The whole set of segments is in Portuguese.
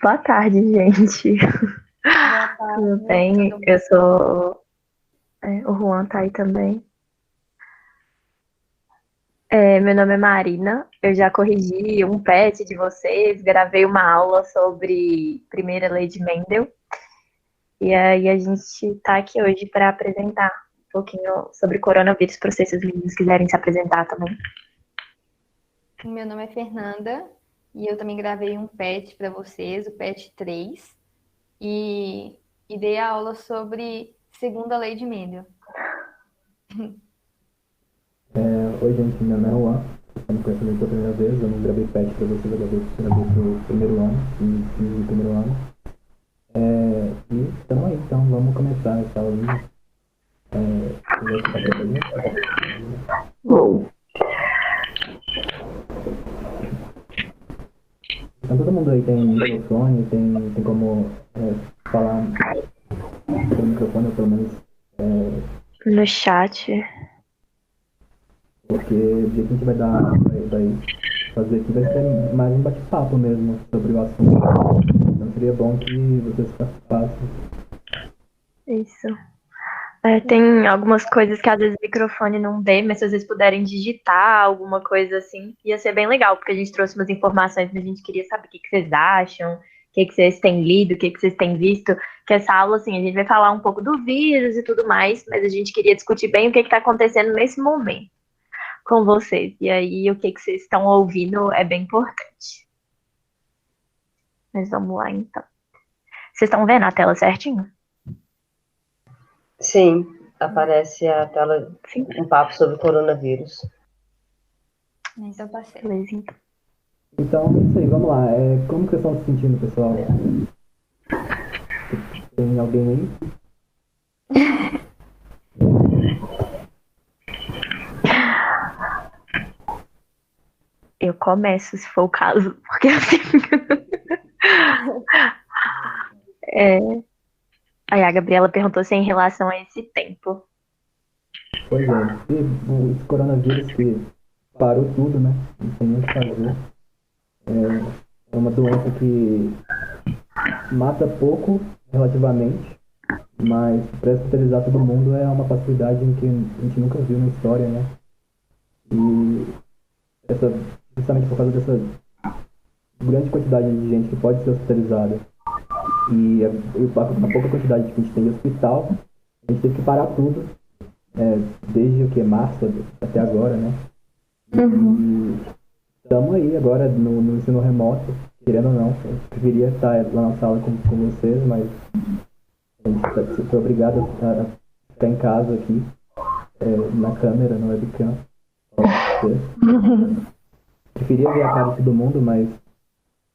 Boa tarde, gente. Boa Tudo tarde, bem? tudo Eu bem? sou. O Juan tá aí também. Meu nome é Marina. Eu já corrigi um PET de vocês, gravei uma aula sobre primeira lei de Mendel. E aí a gente tá aqui hoje para apresentar um pouquinho sobre coronavírus, para vocês, se os meninos quiserem se apresentar também. Meu nome é Fernanda e eu também gravei um PET para vocês, o PET 3, e, e dei a aula sobre segunda lei de Mendel. Oi, gente, meu nome é Juan. Estou me conhecendo pela primeira vez. Eu não gravei patch para vocês, eu gravei pela primeira vez no primeiro ano, e fiz o primeiro ano. E estamos aí, então vamos começar essa aulinha. Você está preparado? Uou. Então todo mundo aí tem microfone, tem como falar com o microfone, ou pelo menos, No chat. porque o jeito que a gente vai fazer aqui vai ser mais um bate-papo mesmo sobre o assunto. Então seria bom que vocês participassem. Isso. Tem algumas coisas que às vezes o microfone não vê, mas se vocês puderem digitar alguma coisa assim, ia ser bem legal, porque a gente trouxe umas informações e a gente queria saber o que vocês acham, o que vocês têm lido, o que vocês têm visto. Que essa aula, assim, a gente vai falar um pouco do vírus e tudo mais, mas a gente queria discutir bem o que está acontecendo nesse momento com vocês. E aí, o que vocês estão ouvindo é bem importante. Mas vamos lá, então. Vocês estão vendo a tela certinho? Sim, aparece a tela, Sim. um papo sobre coronavírus. Então tá certo. Beleza, então. Então, é isso aí, vamos lá. Como que vocês estão se sentindo, pessoal? Tem alguém aí? Eu começo, se for o caso, porque assim. Aí a Gabriela perguntou se é em relação a esse tempo. Pois é, esse coronavírus que parou tudo, né? Não tem nem o que fazer. É uma doença que mata pouco, relativamente, mas para hospitalizar todo mundo é uma facilidade em que a gente nunca viu na história, né? E justamente por causa dessa grande quantidade de gente que pode ser hospitalizada e a pouca quantidade que a gente tem de hospital, a gente teve que parar tudo, desde o que? Março até agora, né? E estamos aí agora no ensino remoto, querendo ou não. Eu preferia estar lá na sala com vocês, mas a gente foi obrigado a ficar em casa aqui, na câmera, na webcam. Preferia ver a cara de todo mundo, mas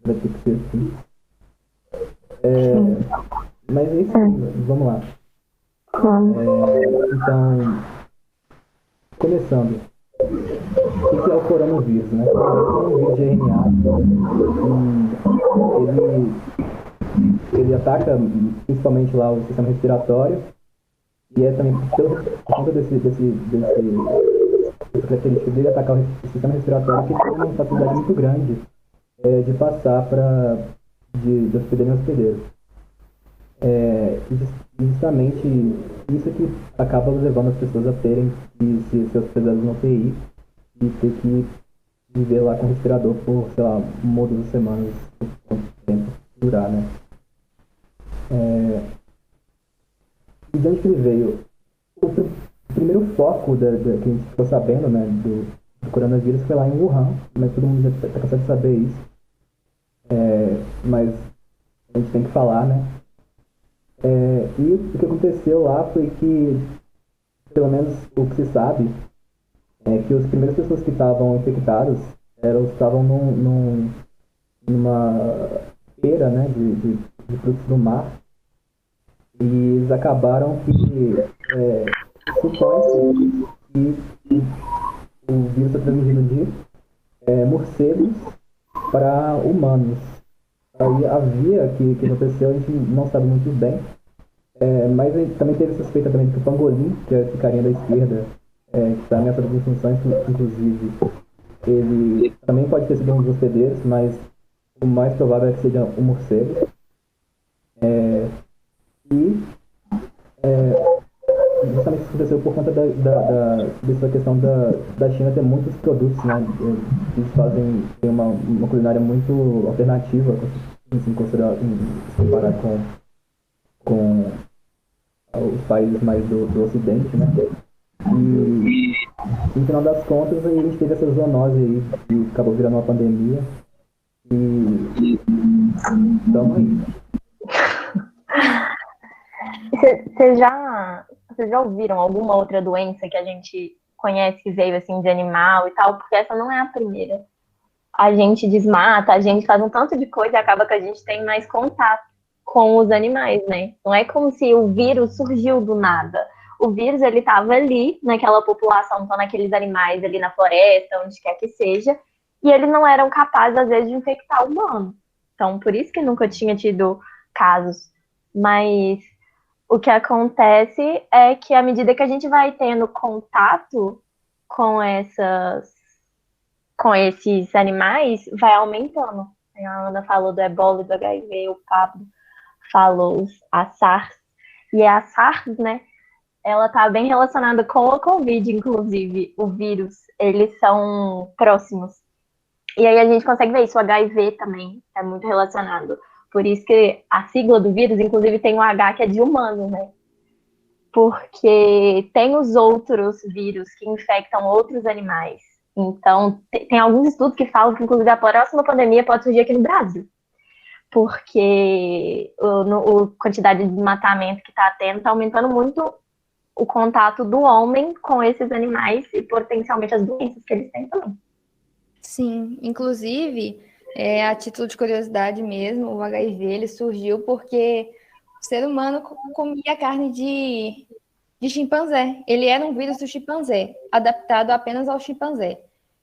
vai ter que ser assim. Mas é isso aí, vamos lá. Então, começando. O que é o coronavírus, né? É um vírus de RNA. Ele ataca principalmente lá o sistema respiratório. E é também por conta dessa característica dele atacar o sistema respiratório que tem uma facilidade muito grande de passar de hospedeiro em hospedeiro. Justamente isso que acaba levando as pessoas a terem que ser hospedadas no UTI e ter que viver lá com respirador por, sei lá, uma ou 2 semanas, quanto tempo durar, né? E de onde que ele veio? O primeiro foco que a gente ficou sabendo, né, do coronavírus foi lá em Wuhan, mas todo mundo já está cansado de saber isso. Mas a gente tem que falar, né? E o que aconteceu lá foi que, pelo menos o que se sabe, é que as primeiras pessoas que estavam infectadas elas estavam numa feira, né, de frutos do mar, e eles acabaram que supõe-se que o vírus é transmitido de morcegos para humanos. Aí a via que aconteceu a gente não sabe muito bem, mas também teve suspeita também de que o pangolim, que é esse carinha da esquerda, que está nessa das funções, inclusive, ele também pode ter sido um dos hospedeiros, mas o mais provável é que seja um morcego. Justamente isso aconteceu por conta dessa questão da China ter muitos produtos, né? Eles têm uma culinária muito alternativa, assim, se comparar com os países mais do Ocidente, né? E no final das contas, aí a gente teve essa zoonose aí, que acabou virando uma pandemia. E estamos aí. Vocês já ouviram alguma outra doença que a gente conhece que veio assim de animal e tal? Porque essa não é a primeira. A gente desmata, a gente faz um tanto de coisa e acaba que a gente tem mais contato com os animais, né? Não é como se o vírus surgiu do nada. O vírus, ele estava ali, naquela população, então naqueles animais ali na floresta, onde quer que seja, e eles não eram capazes, às vezes, de infectar o humano. Então, por isso que nunca tinha tido casos. Mas o que acontece é que à medida que a gente vai tendo contato com esses animais, vai aumentando. A Ana falou do ebola, do HIV, o Pablo falou a SARS. E a SARS, né, ela tá bem relacionada com a Covid, inclusive, o vírus. Eles são próximos. E aí a gente consegue ver isso, o HIV também é muito relacionado. Por isso que a sigla do vírus, inclusive, tem um H que é de humano, né? Porque tem os outros vírus que infectam outros animais. Então, tem alguns estudos que falam que, inclusive, a próxima pandemia pode surgir aqui no Brasil. Porque a quantidade de desmatamento que está tendo está aumentando muito o contato do homem com esses animais e potencialmente as doenças que eles têm também. Sim, inclusive, a título de curiosidade mesmo, o HIV ele surgiu porque o ser humano comia carne de chimpanzé. Ele era um vírus do chimpanzé, adaptado apenas ao chimpanzé.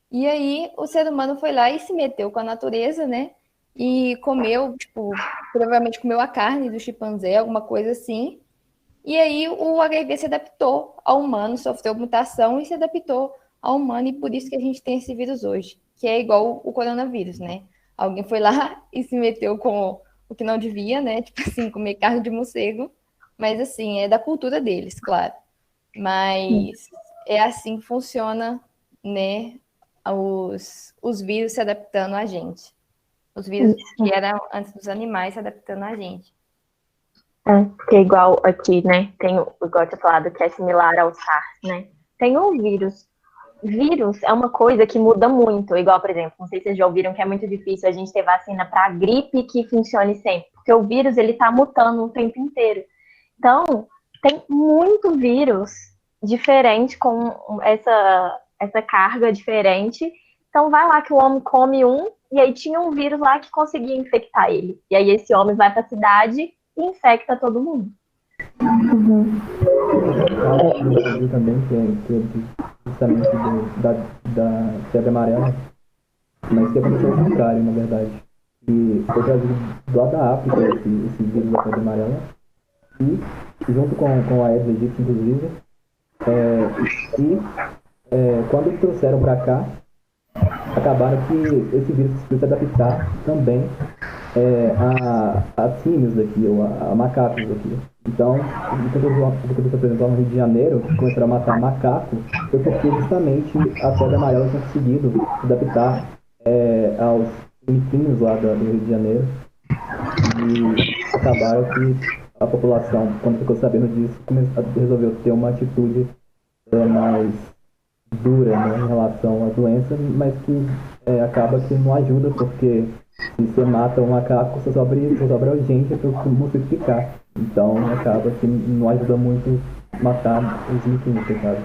E aí o ser humano foi lá e se meteu com a natureza, né? E comeu, tipo, provavelmente comeu a carne do chimpanzé, alguma coisa assim. E aí o HIV se adaptou ao humano, sofreu mutação e se adaptou ao humano, e por isso que a gente tem esse vírus hoje, que é igual o coronavírus, né? Alguém foi lá e se meteu com o que não devia, né? Tipo assim, comer carne de morcego. Mas assim, é da cultura deles, claro. Mas é assim que funciona, né? Os vírus se adaptando a gente. Os vírus que eram antes dos animais se adaptando a gente. Porque igual aqui, né? Tem, igual eu tinha falado, que é similar ao SARS, né? Tem um vírus. Vírus é uma coisa que muda muito. Igual, por exemplo, não sei se vocês já ouviram que é muito difícil a gente ter vacina para gripe que funcione sempre. Porque o vírus, ele tá mutando o tempo inteiro. Então, tem muito vírus diferente com essa carga diferente. Então, vai lá que o homem come um, e aí tinha um vírus lá que conseguia infectar ele. E aí esse homem vai para a cidade e infecta todo mundo. Também, que é justamente da febre amarela, mas que aconteceu ao contrário, na verdade. E foi trazido lá da África, esse vírus da febre amarela, e junto com a Aedes aegypti, inclusive, quando trouxeram para cá, acabaram que esse vírus se adaptar também a símios daqui, ou a macacos daqui. Então, o que aconteceu, por exemplo, no Rio de Janeiro, que começaram a matar macaco, foi porque justamente a febre amarela tinha conseguido se adaptar aos filipinos lá do Rio de Janeiro. E acabaram que a população, quando ficou sabendo disso, resolveu ter uma atitude mais dura, né, em relação à doença, mas que acaba que não ajuda, porque se você mata um macaco, só sobra urgência para o multiplicar. Então acaba que não ajuda muito matar os micros, sabe?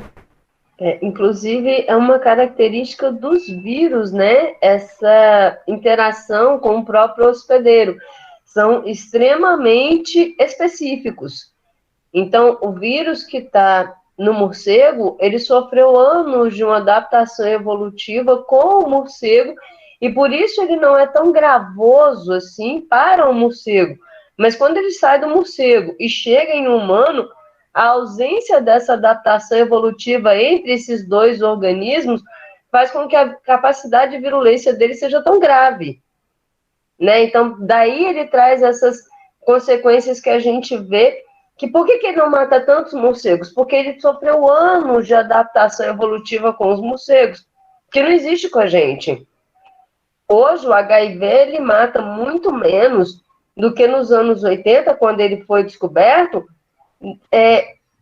Inclusive, é uma característica dos vírus, né? Essa interação com o próprio hospedeiro. São extremamente específicos. Então, o vírus que está no morcego, ele sofreu anos de uma adaptação evolutiva com o morcego, e por isso ele não é tão gravoso assim para o morcego. Mas quando ele sai do morcego e chega em humano, a ausência dessa adaptação evolutiva entre esses dois organismos faz com que a capacidade de virulência dele seja tão grave. né? Então, daí ele traz essas consequências que a gente vê, que por que ele não mata tantos morcegos? Porque ele sofreu anos de adaptação evolutiva com os morcegos, que não existe com a gente. Hoje, o HIV, ele mata muito menos do que nos anos 80, quando ele foi descoberto,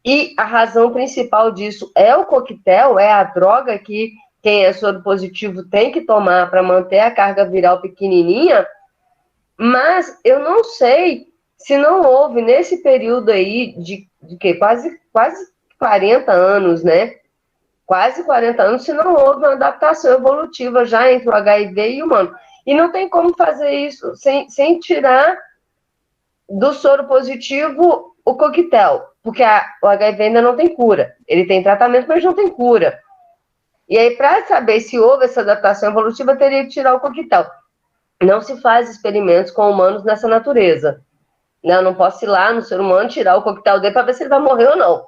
e a razão principal disso é o coquetel, é a droga que quem é soro positivo tem que tomar para manter a carga viral pequenininha, mas eu não sei se não houve nesse período aí de que quase 40 anos, né? Quase 40 anos, se não houve uma adaptação evolutiva já entre o HIV e o humano. E não tem como fazer isso sem tirar do soro positivo o coquetel, porque o HIV ainda não tem cura. Ele tem tratamento, mas não tem cura. E aí, para saber se houve essa adaptação evolutiva, teria que tirar o coquetel. Não se faz experimentos com humanos nessa natureza. Eu não posso ir lá no ser humano, tirar o coquetel dele para ver se ele vai morrer ou não.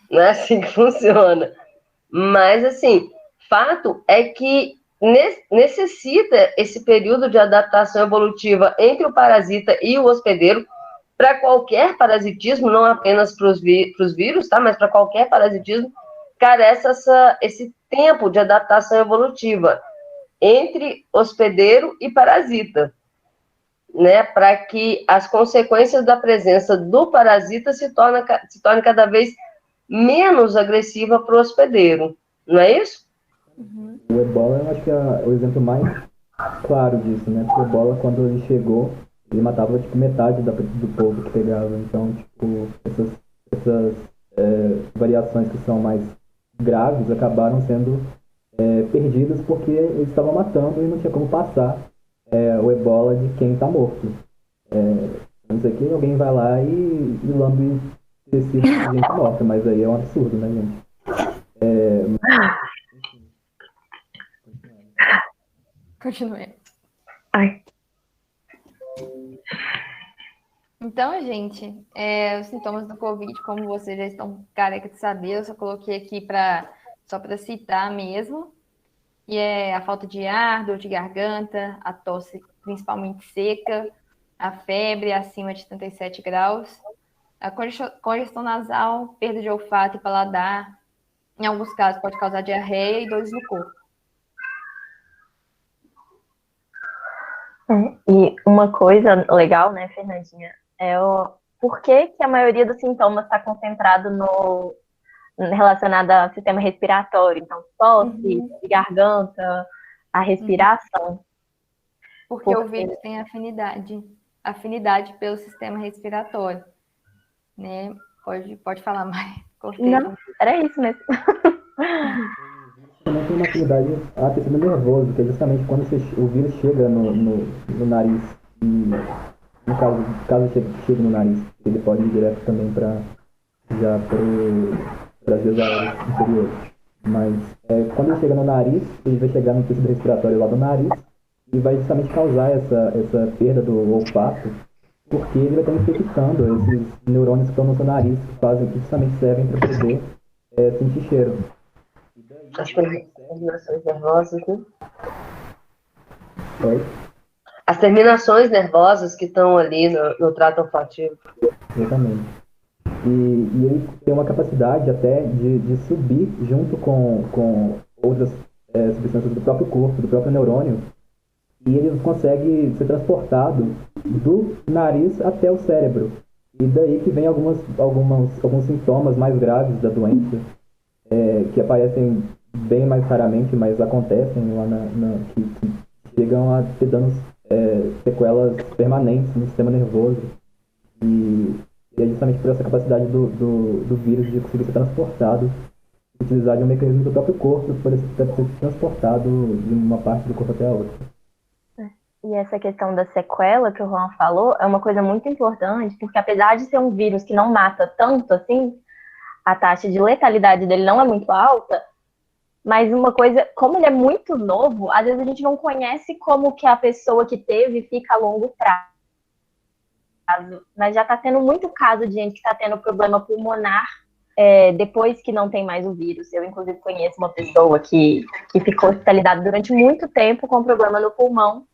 Não é assim que funciona. Mas, assim, fato é que necessita esse período de adaptação evolutiva entre o parasita e o hospedeiro para qualquer parasitismo, não apenas para os vírus, tá? Mas para qualquer parasitismo, carece esse tempo de adaptação evolutiva entre hospedeiro e parasita, né? Para que as consequências da presença do parasita se torne cada vez menos agressiva para o hospedeiro, não é isso? Uhum. O ebola, eu acho que é o exemplo mais claro disso, né? Porque o ebola, quando ele chegou, ele matava, tipo, metade do povo que pegava. Então, tipo, essas variações que são mais graves acabaram sendo perdidas porque eles estavam matando e não tinha como passar o ebola de quem está morto. Não sei que alguém vai lá e lambe esse gente morta, mas aí é um absurdo, né, gente? Continuemos. Ai. Então, gente, os sintomas do Covid, como vocês já estão careca de saber, eu só coloquei aqui só para citar mesmo. E é a falta de ar, dor de garganta, a tosse principalmente seca, a febre acima de 37 graus, a congestão nasal, perda de olfato e paladar. Em alguns casos pode causar diarreia e dores no corpo. E uma coisa legal, né, Fernandinha, por que a maioria dos sintomas está concentrado relacionado ao sistema respiratório? Então, tosse, garganta, a respiração. Porque o vírus tem afinidade pelo sistema respiratório, né? Pode falar mais. Não, era isso mesmo. Também tem uma afinidade a tecido nervoso, que é justamente quando o vírus chega no nariz. E, no caso chegue no nariz, ele pode ir direto também para as vias aéreas inferiores. Mas quando ele chega no nariz, ele vai chegar no tecido respiratório lá do nariz e vai justamente causar essa perda do olfato, porque ele vai estar infectando esses neurônios que estão no seu nariz, que justamente servem para poder sentir cheiro. As terminações nervosas, né? Oi? As terminações nervosas que estão ali no trato olfativo. Exatamente. E ele tem uma capacidade até de subir junto com outras substâncias do próprio corpo, do próprio neurônio, e ele consegue ser transportado do nariz até o cérebro. E daí que vem alguns sintomas mais graves da doença, que aparecem bem mais raramente, mas acontecem lá que chegam a ter danos, sequelas permanentes no sistema nervoso. E é justamente por essa capacidade do vírus de conseguir ser transportado, utilizar de um mecanismo do próprio corpo para ser transportado de uma parte do corpo até a outra. E essa questão da sequela que o Juan falou é uma coisa muito importante, porque apesar de ser um vírus que não mata tanto assim, a taxa de letalidade dele não é muito alta, mas uma coisa, como ele é muito novo, às vezes a gente não conhece como que a pessoa que teve fica a longo prazo. Mas já está tendo muito caso de gente que está tendo problema pulmonar depois que não tem mais o vírus. Eu, inclusive, conheço uma pessoa que ficou hospitalizada durante muito tempo com problema no pulmão,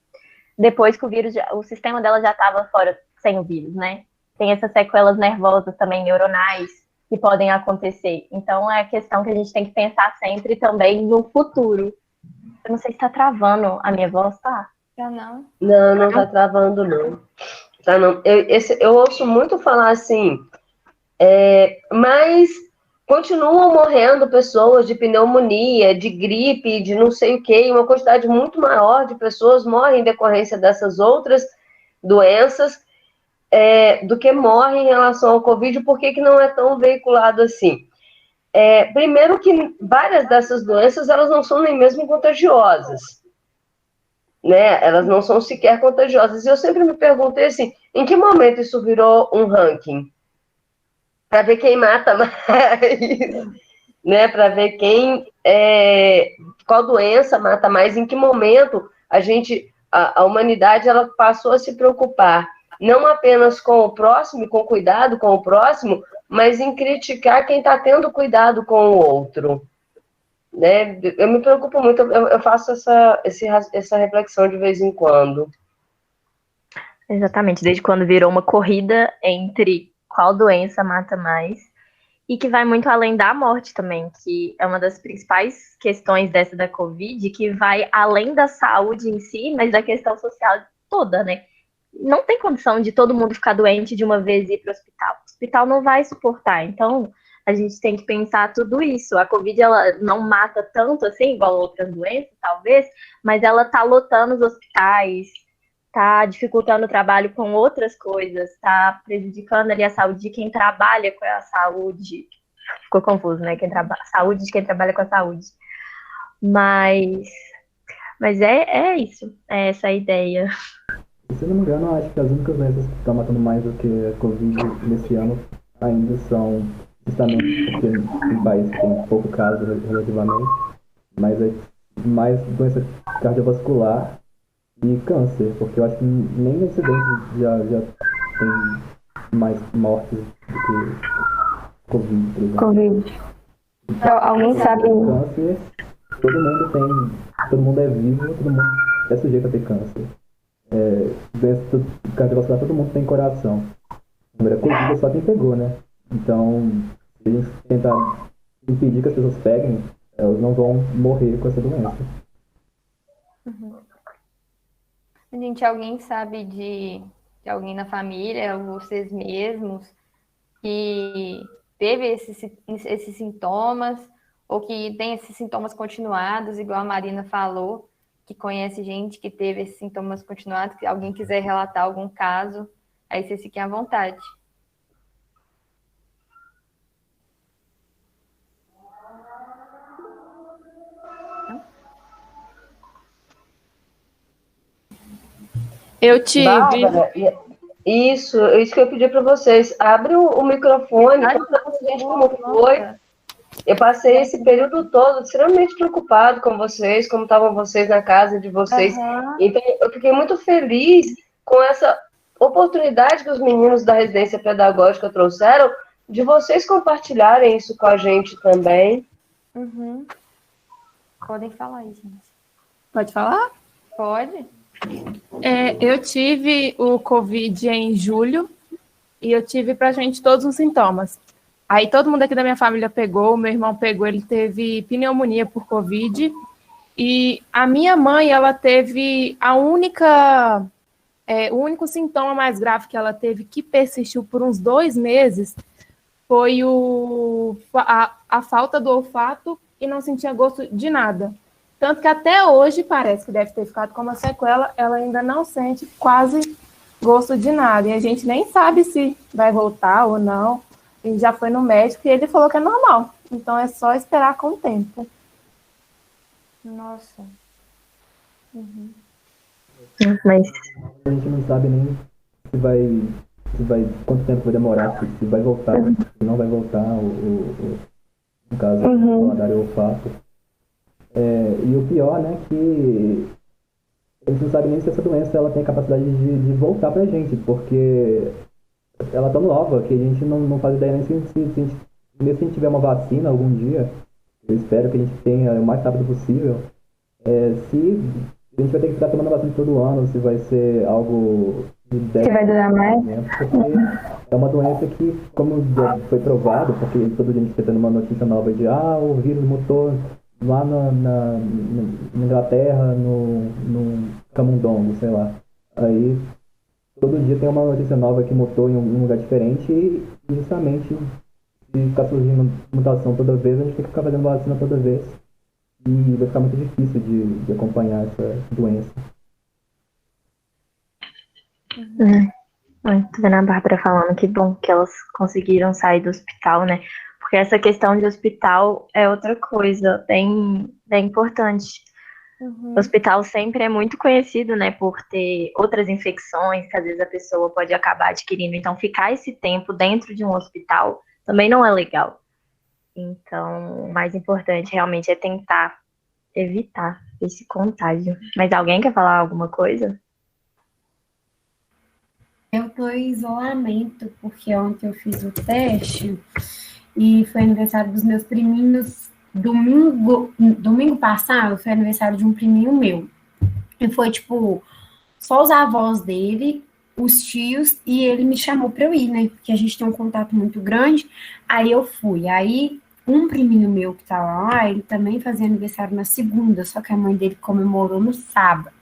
depois que o vírus, o sistema dela já estava fora sem o vírus, né? Tem essas sequelas nervosas também, neuronais, que podem acontecer. Então, é a questão que a gente tem que pensar sempre também no futuro. Eu não sei se está travando a minha voz, tá? Já não. Não tá travando, não. Tá, não. Eu ouço muito falar assim, mas continuam morrendo pessoas de pneumonia, de gripe, de não sei o quê, uma quantidade muito maior de pessoas morrem em decorrência dessas outras doenças do que morrem em relação ao Covid. Por que não é tão veiculado assim? Primeiro que várias dessas doenças, elas não são nem mesmo contagiosas, né? Elas não são sequer contagiosas. E eu sempre me perguntei assim, em que momento isso virou um ranking? Para ver quem mata mais, né? Para ver qual doença mata mais, em que momento a humanidade ela passou a se preocupar não apenas com o próximo, com cuidado com o próximo, mas em criticar quem está tendo cuidado com o outro, né? Eu me preocupo muito, eu faço essa reflexão de vez em quando. Exatamente, desde quando virou uma corrida entre qual doença mata mais, e que vai muito além da morte também, que é uma das principais questões dessa da Covid, que vai além da saúde em si, mas da questão social toda, né? Não tem condição de todo mundo ficar doente de uma vez e ir para o hospital. O hospital não vai suportar. Então, a gente tem que pensar tudo isso. A Covid, ela não mata tanto assim, igual outras doenças, talvez, mas ela tá lotando os hospitais, tá dificultando o trabalho com outras coisas, tá prejudicando ali a saúde de quem trabalha com a saúde. Ficou confuso, né? Saúde de quem trabalha com a saúde. Mas é isso. É essa a ideia. Se eu não me engano, eu acho que as únicas doenças que estão matando mais do que a Covid nesse ano ainda são justamente porque em país tem pouco caso relativamente, mas é mais doença cardiovascular e câncer, porque eu acho que nem nesse acidente já tem mais mortes do que Covid, por exemplo. Covid. Então, alguém sabe? Câncer, todo mundo é vivo, todo mundo é sujeito a ter câncer. Doença cardiovascular, todo mundo tem coração. Agora, Covid é só quem pegou, né? Então, se a gente tentar impedir que as pessoas peguem, elas não vão morrer com essa doença. Uhum. Gente, alguém sabe de alguém na família, ou vocês mesmos, que teve esses sintomas, ou que tem esses sintomas continuados, igual a Marina falou, que conhece gente que teve esses sintomas continuados, que alguém quiser relatar algum caso, aí vocês fiquem à vontade. Eu tive. Bárbara, isso que eu pedi para vocês. Abre o microfone, conta pra gente como foi. Eu passei esse período todo extremamente preocupado com vocês, como estavam vocês na casa de vocês. Uhum. Então, eu fiquei muito feliz com essa oportunidade que os meninos da residência pedagógica trouxeram, de vocês compartilharem isso com a gente também. Uhum. Podem falar aí, gente. Pode falar? Pode? Eu tive o Covid em julho e eu tive praticamente todos os sintomas. Aí todo mundo aqui da minha família pegou, meu irmão pegou, ele teve pneumonia por Covid. E a minha mãe, ela teve o único sintoma mais grave que ela teve, que persistiu por uns 2 meses, foi a falta do olfato e não sentia gosto de nada. Tanto que até hoje, parece que deve ter ficado com uma sequela, ela ainda não sente quase gosto de nada. E a gente nem sabe se vai voltar ou não. A gente já foi no médico e ele falou que é normal. Então é só esperar com o tempo. Nossa. Uhum. Mas A gente não sabe nem quanto tempo vai demorar, se vai voltar, se não vai voltar, no caso, o paladar e o olfato. E o pior, né, que a gente não sabe nem se essa doença ela tem a capacidade de voltar pra gente, porque ela é tão nova que a gente não faz ideia nem mesmo se a gente tiver uma vacina algum dia, eu espero que a gente tenha o mais rápido possível, se a gente vai ter que ficar tomando vacina todo ano, se vai ser algo de 10 Que vai durar mais. porque é uma doença que, como já foi provado, porque todo dia a gente está tendo uma notícia nova de o vírus mutou lá na Inglaterra, no Camundongo, sei lá. Aí todo dia tem uma notícia nova que mutou em um lugar diferente e justamente se ficar surgindo mutação toda vez, a gente tem que ficar fazendo vacina toda vez. E vai ficar muito difícil de acompanhar essa doença. Tô vendo a Bárbara falando que bom que elas conseguiram sair do hospital, né? Porque essa questão de hospital é outra coisa, bem importante. O hospital sempre é muito conhecido, né, por ter outras infecções que às vezes a pessoa pode acabar adquirindo. Então, ficar esse tempo dentro de um hospital também não é legal. Então, o mais importante realmente é tentar evitar esse contágio. Mas alguém quer falar alguma coisa? Eu tô em isolamento, porque ontem eu fiz o teste e foi aniversário dos meus priminhos. Domingo passado foi aniversário de um priminho meu. E foi, tipo, só os avós dele, os tios, e ele me chamou pra eu ir, né? Porque a gente tem um contato muito grande. Aí eu fui. Aí um priminho meu que tava lá, ele também fazia aniversário na segunda, só que a mãe dele comemorou no sábado.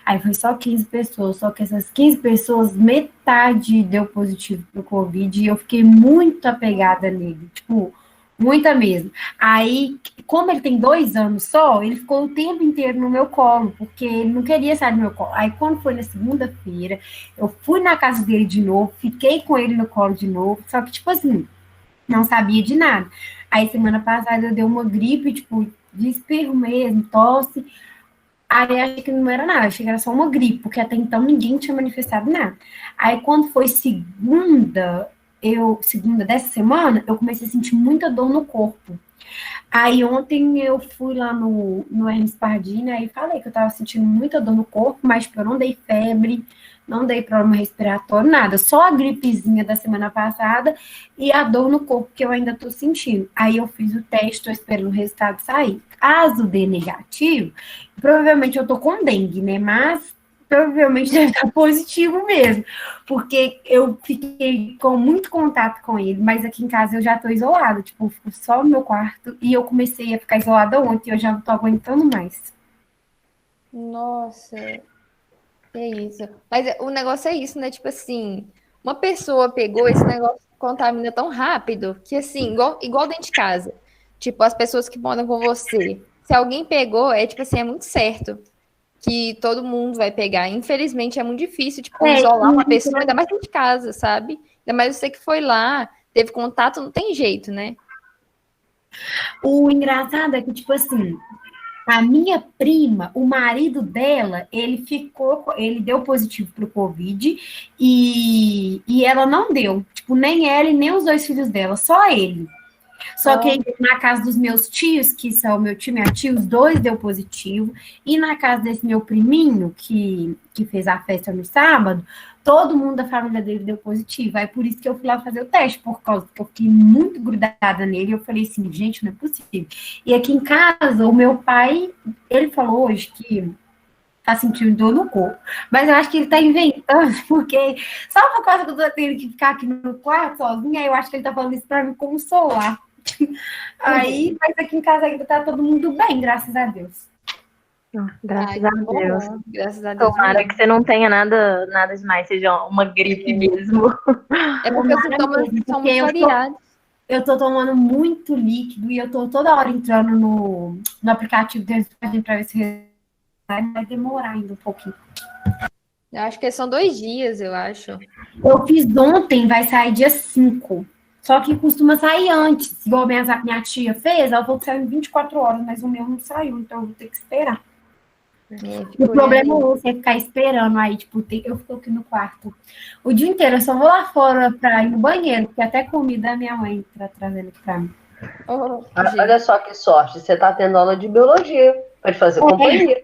Aí foi só 15 pessoas, só que essas 15 pessoas, metade deu positivo pro Covid e eu fiquei muito apegada nele, tipo, muita mesmo. Aí, como ele tem 2 anos só, ele ficou o tempo inteiro no meu colo, porque ele não queria sair do meu colo. Aí, quando foi na segunda-feira, eu fui na casa dele de novo, fiquei com ele no colo de novo, só que, tipo assim, não sabia de nada. Aí, semana passada, eu dei uma gripe, tipo, de espirro mesmo, tosse. Aí achei que não era nada, achei que era só uma gripe, porque até então ninguém tinha manifestado nada. Aí quando foi segunda dessa semana, eu comecei a sentir muita dor no corpo. Aí ontem eu fui lá no Hermes Pardini, aí falei que eu tava sentindo muita dor no corpo, mas tipo, eu não dei febre, não dei problema respiratório, nada. Só a gripezinha da semana passada e a dor no corpo que eu ainda tô sentindo. Aí eu fiz o teste, tô esperando o resultado sair. Caso dê negativo, provavelmente eu tô com dengue, né? Mas provavelmente deve estar positivo mesmo, porque eu fiquei com muito contato com ele, mas aqui em casa eu já tô isolada, tipo, eu fico só no meu quarto e eu comecei a ficar isolada ontem, eu já não tô aguentando mais. Nossa, é isso. Mas o negócio é isso, né? Tipo assim, uma pessoa pegou esse negócio, contamina tão rápido, que assim, igual dentro de casa. Tipo, as pessoas que moram com você. Se alguém pegou, é tipo assim, é muito certo que todo mundo vai pegar. Infelizmente, é muito difícil, tipo, isolar uma pessoa, ainda mais dentro de casa, sabe? Ainda mais você que foi lá, teve contato, não tem jeito, né? O engraçado é que, tipo assim, a minha prima, o marido dela, ele deu positivo pro Covid e ela não deu. Tipo, nem ela e nem os 2 filhos dela, só ele. Só que na casa dos meus tios, que são meu tio e minha tia, os 2 deu positivo. E na casa desse meu priminho, que fez a festa no sábado, todo mundo da família dele deu positivo. Aí por isso que eu fui lá fazer o teste, por causa que eu fiquei muito grudada nele. Eu falei assim, gente, não é possível. E aqui em casa, o meu pai, ele falou hoje que tá sentindo dor no corpo. Mas eu acho que ele tá inventando, porque só por causa que eu tô tendo que ficar aqui no quarto sozinha, eu acho que ele tá falando isso pra me consolar. Aí, mas aqui em casa ainda tá todo mundo bem, graças a Deus. Graças a Deus. Graças a Deus. Tomara que você não tenha nada demais, seja uma gripe mesmo. É porque os sintomas são muito variados. Eu tô tomando muito líquido e eu tô toda hora entrando no aplicativo deles pra ver se vai demorar ainda um pouquinho. Eu acho que são 2 dias, eu acho. Eu fiz ontem, vai sair dia 5. Só que costuma sair antes. Igual minha tia fez, ela falou que saiu em 24 horas, mas o meu não saiu, então eu vou ter que esperar. O problema é você ficar esperando aí, tipo, eu fico aqui no quarto o dia inteiro, eu só vou lá fora pra ir no banheiro, porque até comida a minha mãe tá trazendo aqui pra mim. Olha só que sorte, você tá tendo aula de biologia, pode fazer companhia.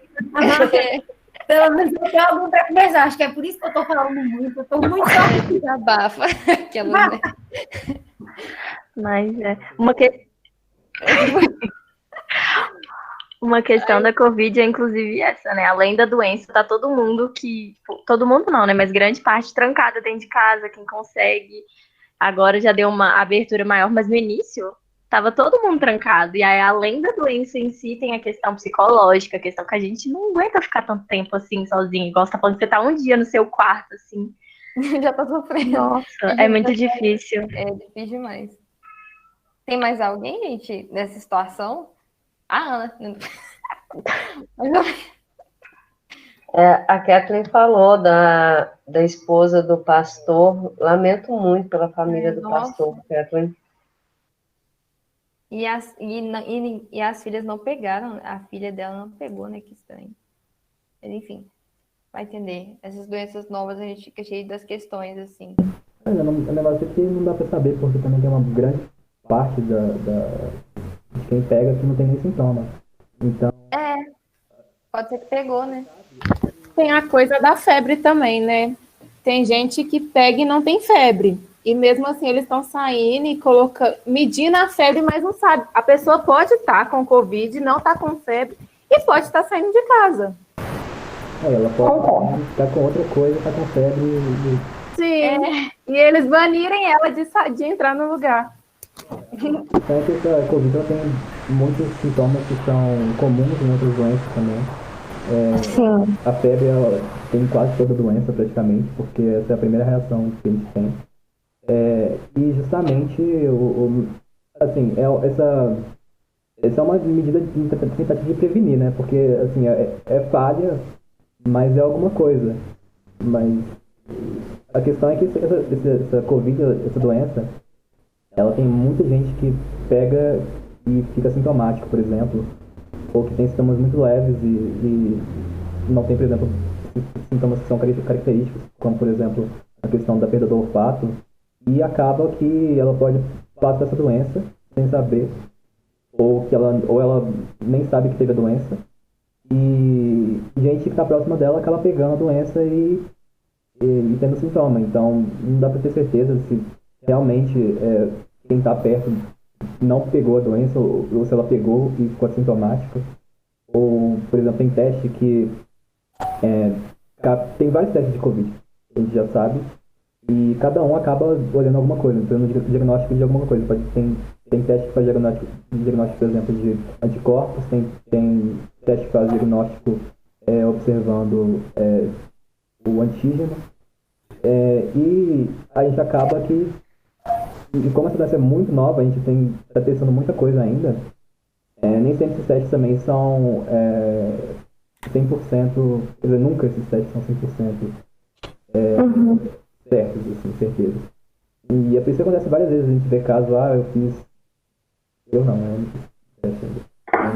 Pelo menos eu tenho algum pra conversar, acho que é por isso que eu tô falando muito, eu tô muito abafa. Mas é Uma questão da Covid é inclusive essa, né? Além da doença, tá todo mundo todo mundo não, né? Mas grande parte trancada dentro de casa, quem consegue. Agora já deu uma abertura maior, mas no início tava todo mundo trancado. E aí, além da doença em si, tem a questão psicológica, a questão que a gente não aguenta ficar tanto tempo assim sozinho. Igual você tá falando, você tá um dia no seu quarto, assim. Já tá sofrendo. Nossa, é muito difícil. É difícil demais. Tem mais alguém, gente, nessa situação? A Ana. A Kathleen falou da esposa do pastor. Lamento muito pela família do pastor, Kathleen. E as filhas não pegaram, a filha dela não pegou, né? Que estranho. Mas, enfim, vai entender. Essas doenças novas a gente fica cheio das questões, assim. O negócio é que não dá pra saber, porque também tem uma grande parte de quem pega que não tem nem sintoma. Então. Pode ser que pegou, né? Tem a coisa da febre também, né? Tem gente que pega e não tem febre. E mesmo assim eles estão saindo e medindo a febre, mas não sabe. A pessoa pode estar com Covid, não estar com febre e pode estar saindo de casa. Ela pode estar com outra coisa, estar com febre. Sim. E eles banirem ela de entrar no lugar. Então é que essa Covid ela tem muitos sintomas que são comuns em outras doenças também. A febre ela tem quase toda doença praticamente, porque essa é a primeira reação que a gente tem. E justamente assim, essa é uma medida de tentativa de prevenir, né? Porque assim, é falha, mas é alguma coisa. Mas a questão é que essa Covid, essa doença, ela tem muita gente que pega e fica sintomático, por exemplo, ou que tem sintomas muito leves e não tem, por exemplo, sintomas que são característicos, como, por exemplo, a questão da perda do olfato, e acaba que ela pode passar essa doença sem saber, ou ela nem sabe que teve a doença, e gente que está próxima dela acaba pegando a doença e tendo sintoma. Então, não dá para ter certeza se realmente quem está perto não pegou a doença, ou se ela pegou e ficou assintomática. Ou, por exemplo, tem teste que... tem vários testes de Covid, a gente já sabe, e cada um acaba olhando alguma coisa, fazendo diagnóstico de alguma coisa. Tem teste que faz diagnóstico, por exemplo, de anticorpos, tem teste que faz diagnóstico observando o antígeno, e a gente acaba que, e como essa doença é muito nova, a gente está testando muita coisa ainda, nem sempre esses testes também são 100%, quer dizer, nunca esses testes são 100% certos, assim, certeza. E é por isso que acontece várias vezes, a gente vê casos, eu fiz... Eu não fiz teste ainda.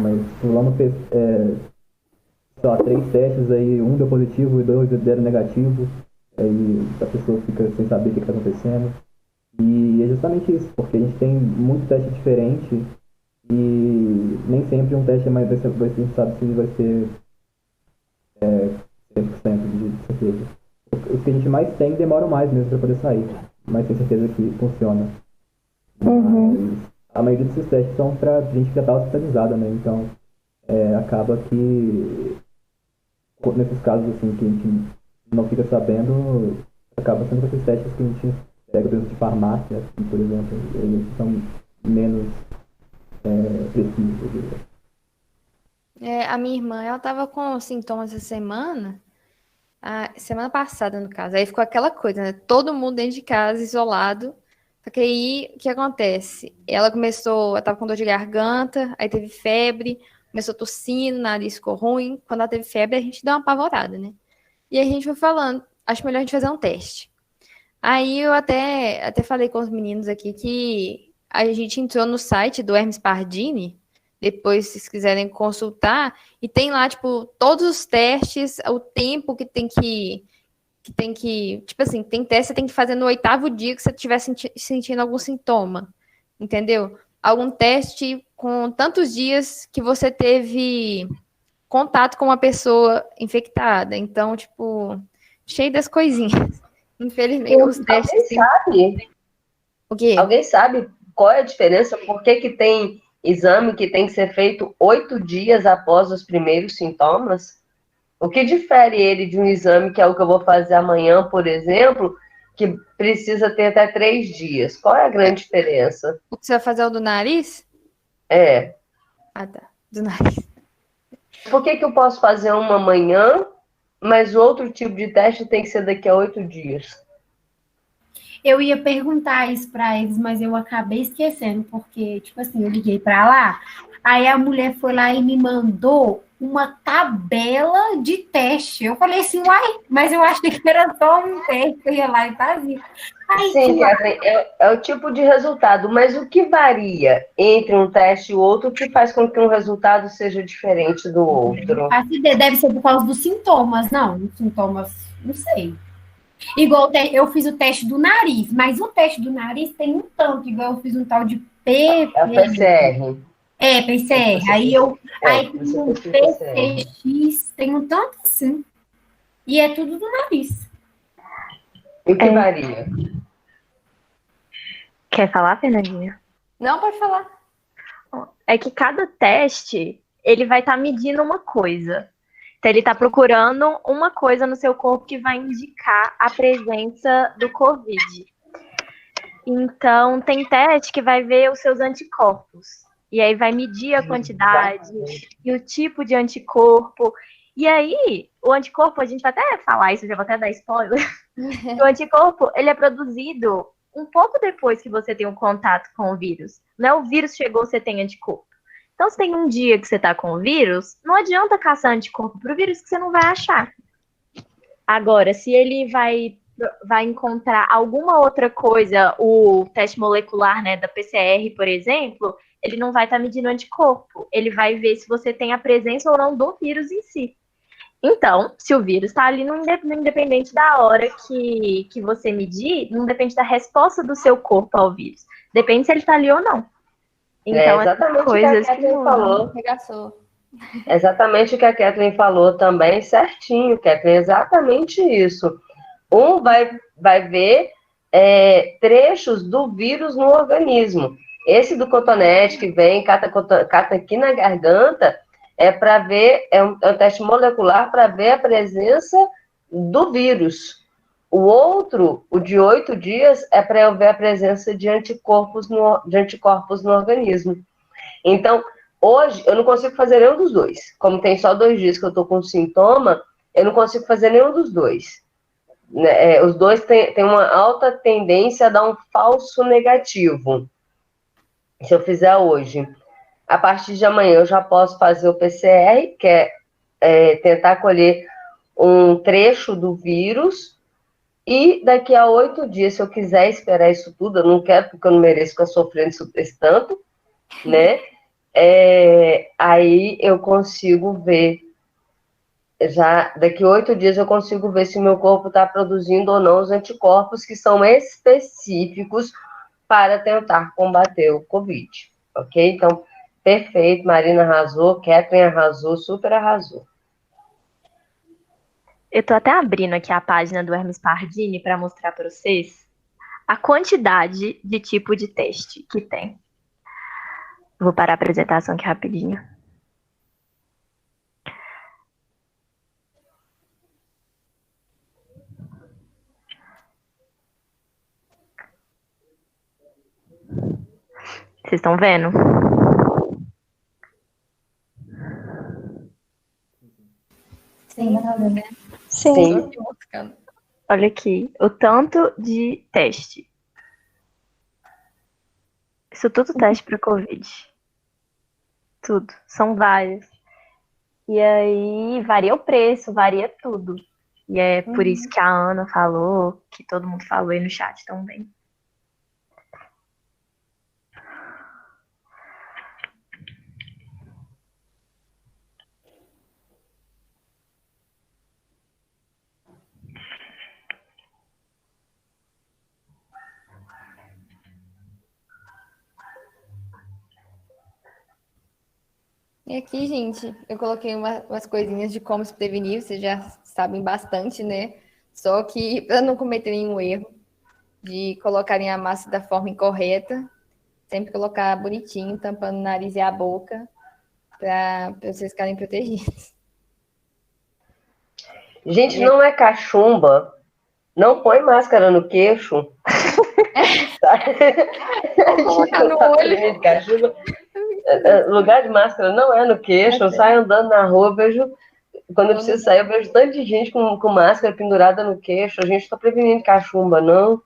Mas fulano fez, sei lá, 3 testes, aí um deu positivo e 2 deram negativo, aí a pessoa fica sem saber o que está acontecendo. E é justamente isso, porque a gente tem muito teste diferente e nem sempre um teste vai ser, a gente sabe se vai ser 100% de certeza. Os que a gente mais tem demoram mais mesmo para poder sair, mas tem certeza que funciona. Mas a maioria desses testes são para gente que já está hospitalizada, né? Então acaba que nesses casos assim que a gente não fica sabendo, acaba sendo com esses testes que a gente pega dentro de farmácia, por exemplo, eles são menos precisos. A minha irmã, ela tava com sintomas essa semana passada, no caso. Aí ficou aquela coisa, né? Todo mundo dentro de casa, isolado. Só que aí, o que acontece? Ela tava com dor de garganta, aí teve febre, começou tossindo, nariz ficou ruim. Quando ela teve febre, a gente deu uma apavorada, né? E aí a gente foi falando, acho melhor a gente fazer um teste. Aí eu até falei com os meninos aqui que a gente entrou no site do Hermes Pardini, depois, se vocês quiserem consultar, e tem lá, tipo, todos os testes, o tempo que tem que tipo assim, tem teste que você tem que fazer no 8º dia que você estiver sentindo algum sintoma, entendeu? Algum teste com tantos dias que você teve contato com uma pessoa infectada. Então, tipo, cheio das coisinhas. Infelizmente, os testes... Sabe? O quê? Alguém sabe qual é a diferença? Por que tem exame que tem que ser feito 8 dias após os primeiros sintomas? O que difere ele de um exame que é o que eu vou fazer amanhã, por exemplo, que precisa ter até 3 dias? Qual é a grande diferença? O que você vai fazer é o do nariz? É, Ah, tá. Do nariz. por que eu posso fazer uma amanhã, mas o outro tipo de teste tem que ser daqui a 8 dias? Eu ia perguntar isso para eles, mas eu acabei esquecendo, porque, tipo assim, eu liguei para lá, aí a mulher foi lá e me mandou uma tabela de teste. Eu falei assim, uai, mas eu achei que era só um teste, eu ia lá e fazia. Aí Sim, tinha, Catherine, é o tipo de resultado, mas o que varia entre um teste e o outro que faz com que um resultado seja diferente do outro? faço ideia, deve ser por causa dos sintomas, não, os sintomas, não sei. Igual eu fiz o teste do nariz, mas o teste do nariz tem um tanto, igual eu fiz um tal de É a PCR. PCR. Aí tem Você um fez PCR. PCX, tem um tanto assim. E é tudo do nariz. E o que É. varia? Quer falar, Fernandinha? Não, pode falar. É que cada teste, ele vai estar medindo uma coisa. Então, ele está procurando uma coisa no seu corpo que vai indicar a presença do Covid. Então, tem teste que vai ver os seus anticorpos. E aí vai medir a quantidade e o tipo de anticorpo. E aí, o anticorpo, a gente vai até falar isso, já vou até dar spoiler. O anticorpo, ele é produzido um pouco depois que você tem um contato com o vírus. Não é o vírus chegou, você tem anticorpo. Então, se tem um dia que você tá com o vírus, não adianta caçar anticorpo pro vírus que você não vai achar. Agora, se ele vai encontrar alguma outra coisa, o teste molecular, né, da PCR, por exemplo, ele não vai estar medindo anticorpo. Ele vai ver se você tem a presença ou não do vírus em si. Então, se o vírus está ali, no independente da hora que você medir, não depende da resposta do seu corpo ao vírus. Depende se ele está ali ou não. Então, Exatamente o que a coisas que Kathleen falou. Regaçou. Exatamente o que a Kathleen falou também, certinho, Kathleen, exatamente isso. Um vai ver trechos do vírus no organismo. Esse do cotonete que vem, cata aqui na garganta, é para ver, é um teste molecular para ver a presença do vírus. O outro, o de 8 dias, é para eu ver a presença de anticorpos no organismo. Então, hoje, eu não consigo fazer nenhum dos dois. Como tem só 2 dias que eu estou com sintoma, eu não consigo fazer nenhum dos dois. Os dois têm uma alta tendência a dar um falso negativo. Se eu fizer hoje. A partir de amanhã, eu já posso fazer o PCR, que é tentar colher um trecho do vírus. E daqui a 8 dias, se eu quiser esperar isso tudo, eu não quero, porque eu não mereço ficar sofrendo esse tanto, né? Aí eu consigo ver, já daqui a 8 dias eu consigo ver se o meu corpo está produzindo ou não os anticorpos que são específicos para tentar combater o Covid, ok? Então, perfeito, Marina arrasou, Kathleen arrasou, super arrasou. Eu tô até abrindo aqui a página do Hermes Pardini para mostrar para vocês a quantidade de tipo de teste que tem. Vou parar a apresentação aqui rapidinho. Vocês estão vendo? Sim. Sim. Olha aqui, o tanto de teste. Isso tudo teste para Covid. Tudo. São vários. E aí varia o preço, varia tudo. E é por isso que a Ana falou, que todo mundo falou aí no chat também. E aqui, gente, eu coloquei umas coisinhas de como se prevenir, vocês já sabem bastante, né? Só que para não cometer nenhum erro de colocarem a massa da forma incorreta, Sempre colocar bonitinho, tampando o nariz e a boca, para vocês ficarem protegidos. Gente, não é cachumba. Não põe máscara no queixo. Vou colocar no olho. Cachumba. Lugar de máscara não é no queixo. Eu saio andando na rua, vejo. Quando eu preciso sair, eu vejo tanta gente com máscara pendurada no queixo. A gente está prevenindo cachumba, não.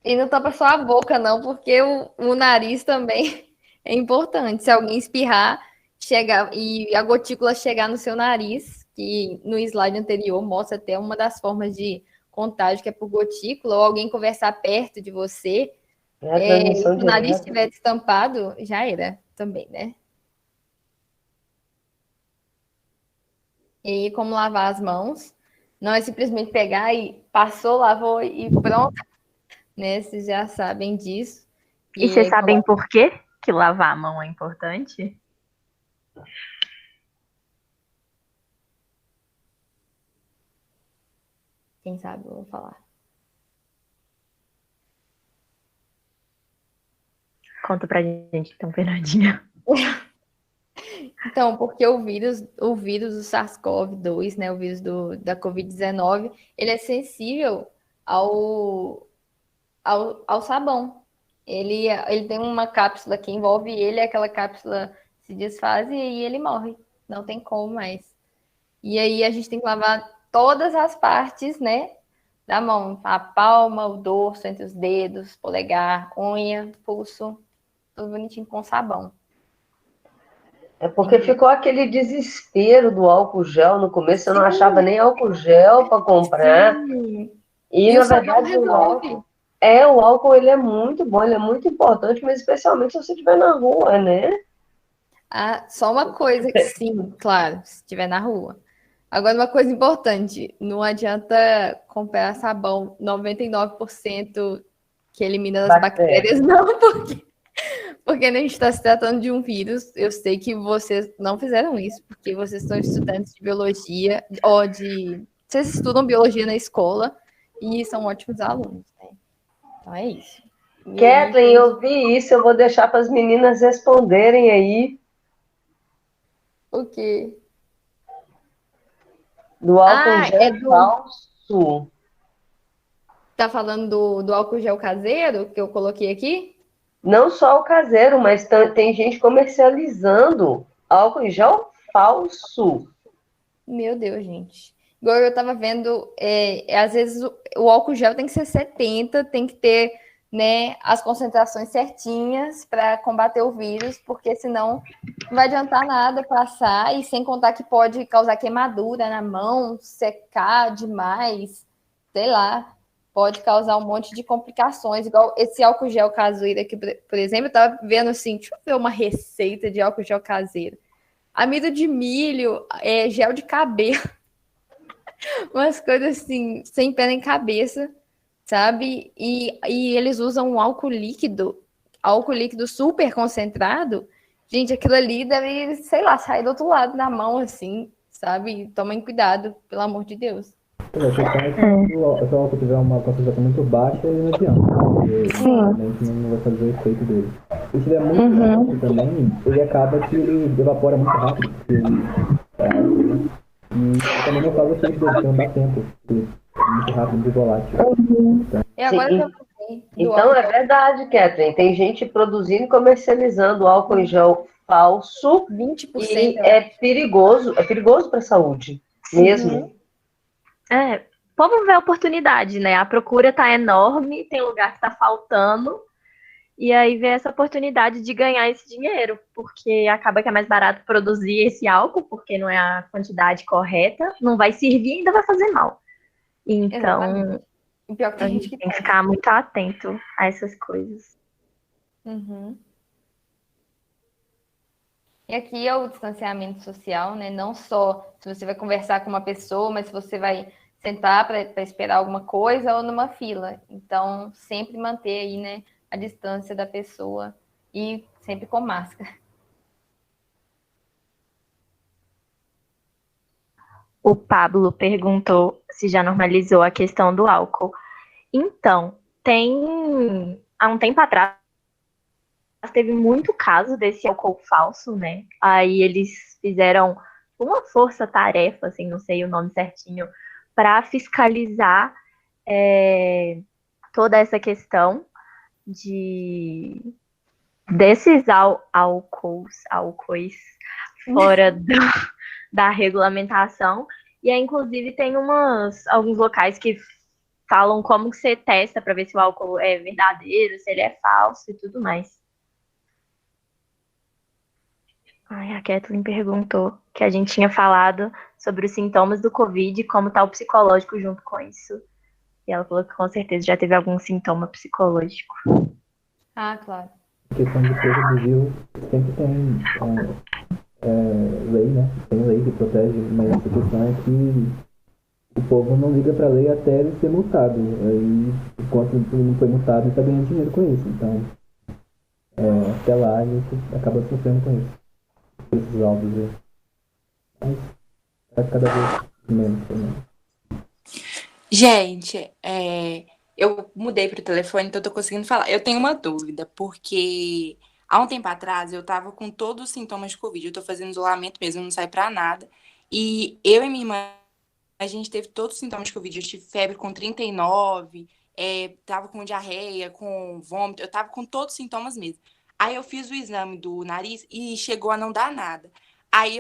E não tampa só a boca, não, porque o nariz também é importante. Se alguém espirrar e a gotícula chegar no seu nariz, que no slide anterior mostra até uma das formas de contágio, que é por gotícula, ou alguém conversar perto de você, se o nariz estiver destampado, já era também, né? E aí, como lavar as mãos? Não é simplesmente pegar e passou, lavou e pronto, né? Vocês já sabem disso. E vocês sabem por quê que lavar a mão é importante? Quem sabe eu vou falar. Conta pra gente, então, Fernandinha. Então, porque o vírus do SARS-CoV-2, né, o vírus da Covid-19, ele é sensível ao sabão. Ele tem uma cápsula que envolve ele, aquela cápsula se desfaz e aí ele morre. Não tem como mais. E aí a gente tem que lavar todas as partes, né, da mão. A palma, o dorso, entre os dedos, polegar, unha, pulso, tudo bonitinho com sabão. É porque ficou aquele desespero do álcool gel. No começo eu não achava nem álcool gel para comprar. Sim. E na verdade o álcool ele é muito bom, ele é muito importante, mas especialmente se você estiver na rua, né? Só uma coisa que sim, claro, se estiver na rua. Agora, uma coisa importante, não adianta comprar sabão 99% que elimina as bactérias, não, porque a gente está se tratando de um vírus. Eu sei que vocês não fizeram isso, porque vocês são estudantes de biologia, vocês estudam biologia na escola e são ótimos alunos, né? Então é isso. Kathleen, eu vi isso, eu vou deixar para as meninas responderem aí. O quê? Do álcool gel falso. Tá falando do álcool gel caseiro que eu coloquei aqui? Não só o caseiro, mas tem gente comercializando álcool gel falso. Meu Deus, gente. Igual eu tava vendo, às vezes o álcool gel tem que ser 70, tem que ter, né, as concentrações certinhas para combater o vírus, porque senão não vai adiantar nada passar, e sem contar que pode causar queimadura na mão, secar demais, sei lá, pode causar um monte de complicações, igual esse álcool gel caseiro aqui, por exemplo, eu tava vendo assim, deixa eu ver uma receita de álcool gel caseiro. Amido de milho, gel de cabelo, umas coisas assim, sem pé nem cabeça, sabe? E eles usam um álcool líquido super concentrado. Gente, aquilo ali deve, sei lá, sair do outro lado da mão, assim, sabe? Tomem cuidado, pelo amor de Deus. Se o álcool tiver uma concentração muito baixa, ele não adianta, porque realmente não vai fazer o efeito dele. E se tiver muito alto também, ele acaba que ele evapora muito rápido, porque ele e também não faz o efeito dele, então não dá tempo, porque é muito rápido, muito volátil. E agora que eu então é verdade, Kathleen, tem gente produzindo e comercializando álcool em gel falso 20%, e é perigoso para a saúde mesmo. O povo vê a oportunidade, né? A procura tá enorme, tem lugar que tá faltando, e aí vê essa oportunidade de ganhar esse dinheiro, porque acaba que é mais barato produzir esse álcool, porque não é a quantidade correta, não vai servir e ainda vai fazer mal. Então, o pior que a gente tem que ficar muito atento a essas coisas. E aqui é o distanciamento social, né? Não só se você vai conversar com uma pessoa, mas se você vai sentar para esperar alguma coisa ou numa fila. Então, sempre manter aí, né, a distância da pessoa e sempre com máscara. O Pablo perguntou se já normalizou a questão do álcool. Então, há um tempo atrás, teve muito caso desse álcool falso, né? Aí eles fizeram uma força-tarefa, assim, não sei o nome certinho, para fiscalizar toda essa questão desses álcoois fora da regulamentação. E aí, inclusive, tem alguns locais que falam como que você testa para ver se o álcool é verdadeiro, se ele é falso e tudo mais. Ai, a Kathleen perguntou que a gente tinha falado sobre os sintomas do Covid e como tá o psicológico junto com isso. E ela falou que com certeza já teve algum sintoma psicológico. Ah, claro. A questão de proteger sempre tem lei, né? Tem lei que protege, mas a questão é que o povo não liga pra lei até ele ser multado. Aí, enquanto ele não foi multado, ele tá ganhando dinheiro com isso. Então, até lá a gente acaba sofrendo com isso. Esses alvos aí. Mas tá cada vez menos também. Gente, eu mudei pro telefone, então eu tô conseguindo falar. Eu tenho uma dúvida, porque há um tempo atrás eu tava com todos os sintomas de Covid. Eu tô fazendo isolamento mesmo, não sai pra nada. E eu e minha irmã, a gente teve todos os sintomas de Covid. Eu tive febre com 39, tava com diarreia, com vômito, eu tava com todos os sintomas mesmo. Aí eu fiz o exame do nariz e chegou a não dar nada. Aí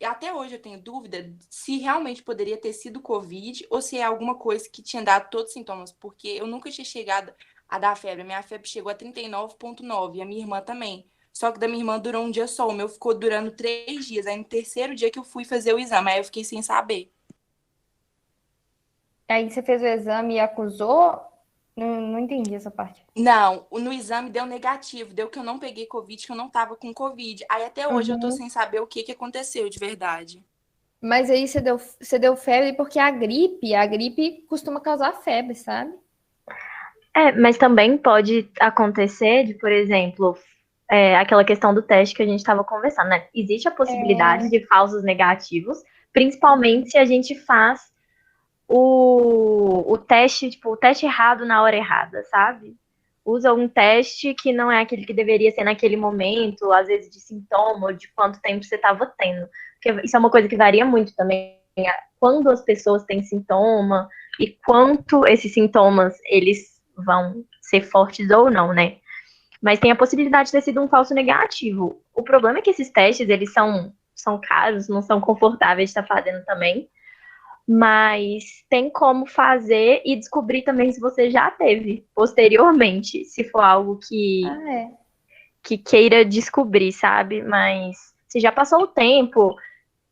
até hoje eu tenho dúvida se realmente poderia ter sido Covid ou se é alguma coisa que tinha dado todos os sintomas, porque eu nunca tinha chegado a dar febre. Minha febre chegou a 39,9 e a minha irmã também. Só que da minha irmã durou um dia só, o meu ficou durando 3 dias. Aí no terceiro dia que eu fui fazer o exame, aí eu fiquei sem saber. Aí você fez o exame e acusou? Não entendi essa parte. Não, no exame deu negativo, deu que eu não peguei Covid, que eu não tava com Covid. Aí até hoje eu tô sem saber o que aconteceu de verdade. Mas aí você deu febre porque a gripe costuma causar febre, sabe? Mas também pode acontecer de, por exemplo, aquela questão do teste que a gente estava conversando, né? Existe a possibilidade de falsos negativos, principalmente se a gente faz o teste, tipo, o teste errado na hora errada, sabe? Usa um teste que não é aquele que deveria ser naquele momento, às vezes de sintoma, ou de quanto tempo você estava tendo. Porque isso é uma coisa que varia muito também, quando as pessoas têm sintoma e quanto esses sintomas, eles vão ser fortes ou não, né? Mas tem a possibilidade de ter sido um falso negativo. O problema é que esses testes, eles são caros, não são confortáveis de estar fazendo também. Mas tem como fazer e descobrir também se você já teve posteriormente, se for algo que queira descobrir, sabe? Mas se já passou o tempo,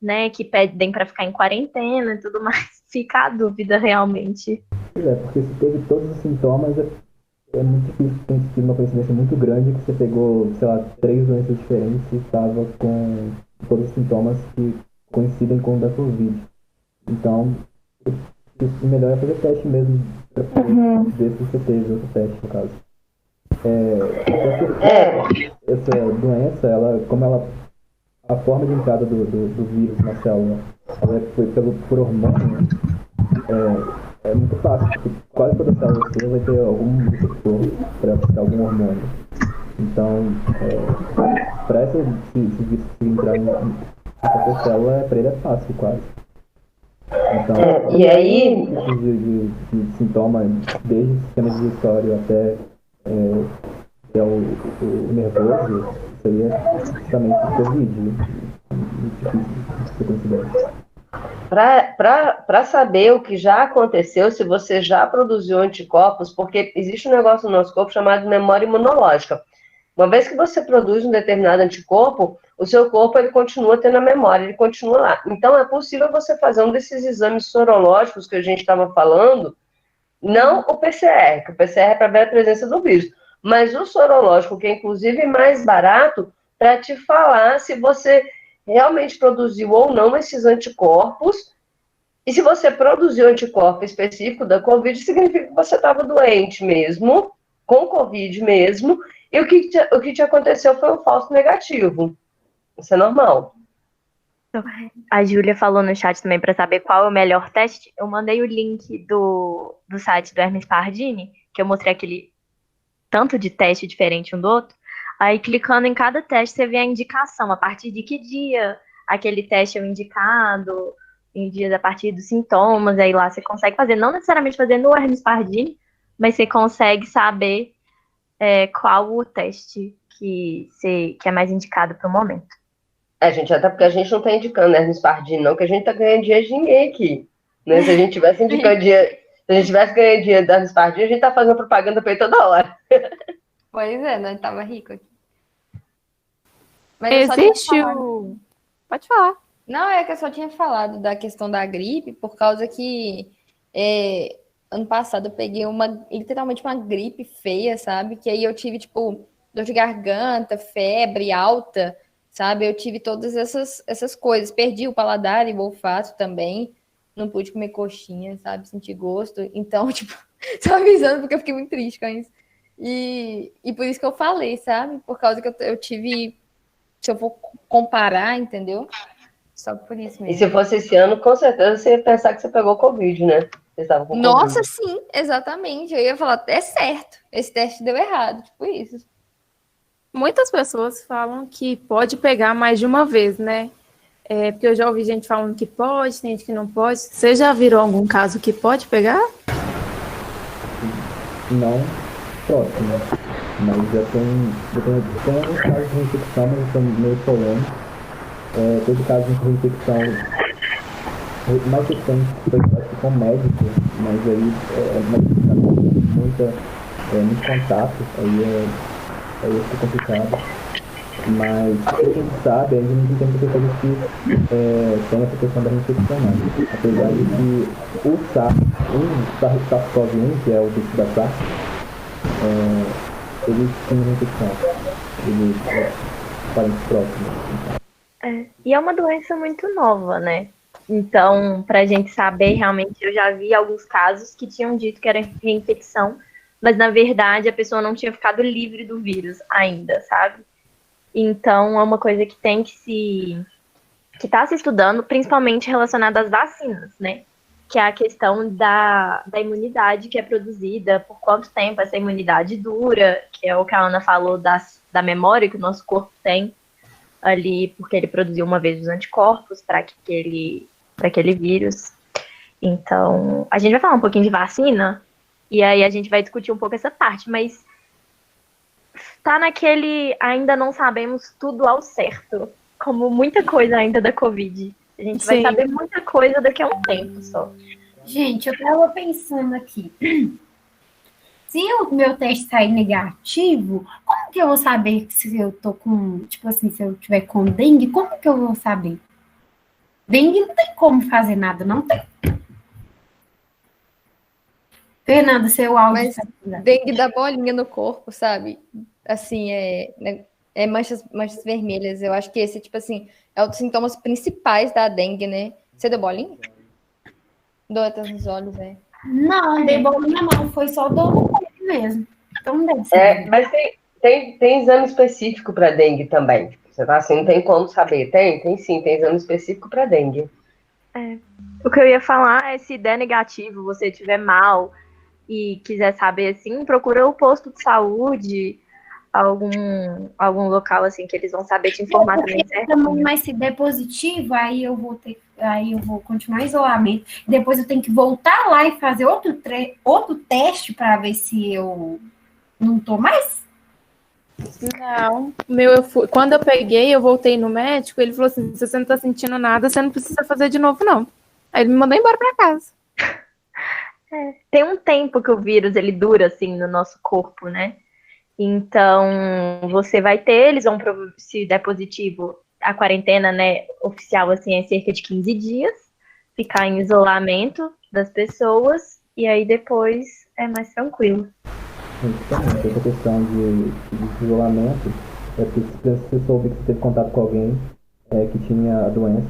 né, que pedem para ficar em quarentena e tudo mais, fica a dúvida realmente. Pois é, porque se teve todos os sintomas, é muito difícil, tem sido uma coincidência muito grande que você pegou, sei lá, 3 doenças diferentes e estava com todos os sintomas que coincidem com o da Covid. Então, o melhor é fazer teste mesmo, para ver se você teve outro teste, no caso. Essa doença, a forma de entrada do vírus na célula, ela foi por hormônio, é muito fácil, porque quase toda célula sua vai ter algum receptor para aplicar algum hormônio. Então, para esse vírus entrar em qualquer célula, para ele é fácil quase. Então, e aí de sintoma, desde o sistema digestório até o nervoso, seria justamente o Covid. Muito difícil de coincidência. Para saber o que já aconteceu, se você já produziu anticorpos, porque existe um negócio no nosso corpo chamado memória imunológica. Uma vez que você produz um determinado anticorpo, o seu corpo ele continua tendo a memória, ele continua lá. Então, é possível você fazer um desses exames sorológicos que a gente estava falando, não o PCR, que o PCR é para ver a presença do vírus, mas o sorológico, que é inclusive mais barato, para te falar se você realmente produziu ou não esses anticorpos. E se você produziu anticorpo específico da Covid, significa que você estava doente mesmo, com Covid mesmo, e o que te aconteceu foi um falso negativo. Isso é normal. A Júlia falou no chat também para saber qual é o melhor teste. Eu mandei o link do site do Hermes Pardini, que eu mostrei aquele tanto de teste diferente um do outro. Aí, clicando em cada teste, você vê a indicação, a partir de que dia aquele teste é o indicado, em dias a partir dos sintomas, aí lá você consegue fazer, não necessariamente fazer no Hermes Pardini, mas você consegue saber qual o teste que é mais indicado para o momento. Gente, até porque a gente não está indicando Hermes Pardini, não, que a gente está ganhando dinheiro de ninguém aqui. Né? Se a gente tivesse indicando dinheiro, se a gente tivesse ganhando dinheiro da Hermes Pardini, a gente tá fazendo propaganda para ele toda hora. Pois é, nós tava rico aqui. Mas eu só tinha Existe falado- o... Pode falar. Não, é que eu só tinha falado da questão da gripe, por causa que ano passado eu peguei literalmente uma gripe feia, sabe? Que aí eu tive, tipo, dor de garganta, febre alta, sabe? Eu tive todas essas coisas. Perdi o paladar e o olfato também. Não pude comer coxinha, sabe? Sentir gosto. Então, tipo, só avisando porque eu fiquei muito triste com isso. E por isso que eu falei, sabe? Por causa que eu tive... Se eu for comparar, entendeu? Só por isso E mesmo. se fosse esse ano, com certeza você ia pensar que você pegou Covid, né? Você estava com Nossa, Covid. sim, exatamente. Eu ia falar, é certo, esse teste deu errado, tipo isso. Muitas pessoas falam que pode pegar mais de uma vez, né? Porque eu já ouvi gente falando que pode, tem gente que não pode. Você já virou algum caso que pode pegar? Não próximo, mas já tem alguns casos de infecção, mas são meio polêmicos. Teve casos de infecção mais recente, foi acho que com médico, mas aí muito contato, aí fica complicado. Mas o que a gente sabe, a gente não tem muita coisa que tem essa questão da infecção, não. Apesar de que o SARS-CoV-1, que é o vírus da SARS, ele tem uma infecção. Ele é parente próximo. E é uma doença muito nova, né? Então, pra gente saber, realmente, eu já vi alguns casos que tinham dito que era reinfecção, mas na verdade a pessoa não tinha ficado livre do vírus ainda, sabe? Então, é uma coisa que tem que está se estudando, principalmente relacionada às vacinas, né? Que é a questão da imunidade que é produzida, por quanto tempo essa imunidade dura, que é o que a Ana falou da memória que o nosso corpo tem ali, porque ele produziu uma vez os anticorpos para aquele vírus. Então, a gente vai falar um pouquinho de vacina, e aí a gente vai discutir um pouco essa parte, mas tá naquele ainda não sabemos tudo ao certo, como muita coisa ainda da Covid. A gente vai Sim. saber muita coisa daqui a um tempo só. Gente, eu tava pensando aqui. Se o meu teste sair negativo, como que eu vou saber se eu tô com, tipo assim, se eu tiver com dengue, como que eu vou saber? Dengue não tem como fazer nada, não tem. Fernanda, seu áudio. Mas dengue dá bolinha no corpo, sabe? Assim, manchas vermelhas. Eu acho que esse, tipo assim, é um dos sintomas principais da dengue, né? Você deu bolinha? Dor até nos olhos, Não, dei bolinha não, foi só dor no corpo mesmo. Então não deve ser. Mas tem exame específico para dengue também. Você tá assim, não tem como saber. Tem sim, tem exame específico para dengue. O que eu ia falar é se der negativo, você estiver mal e quiser saber assim, procura o posto de saúde, algum local assim que eles vão saber te informar também, certo? Mas se der positivo, aí eu vou continuar em isolamento. Depois eu tenho que voltar lá e fazer outro teste para ver se eu não tô mais? Não. Quando eu peguei, eu voltei no médico, ele falou assim, se você não tá sentindo nada, você não precisa fazer de novo, não. Aí ele me mandou embora pra casa. Tem um tempo que o vírus ele dura assim no nosso corpo, né? Então, você vai ter, eles vão, se der positivo, a quarentena, né, oficial, assim, é cerca de 15 dias, ficar em isolamento das pessoas, e aí depois é mais tranquilo. Justamente, essa questão de isolamento, porque se você soube que você teve contato com alguém que tinha a doença,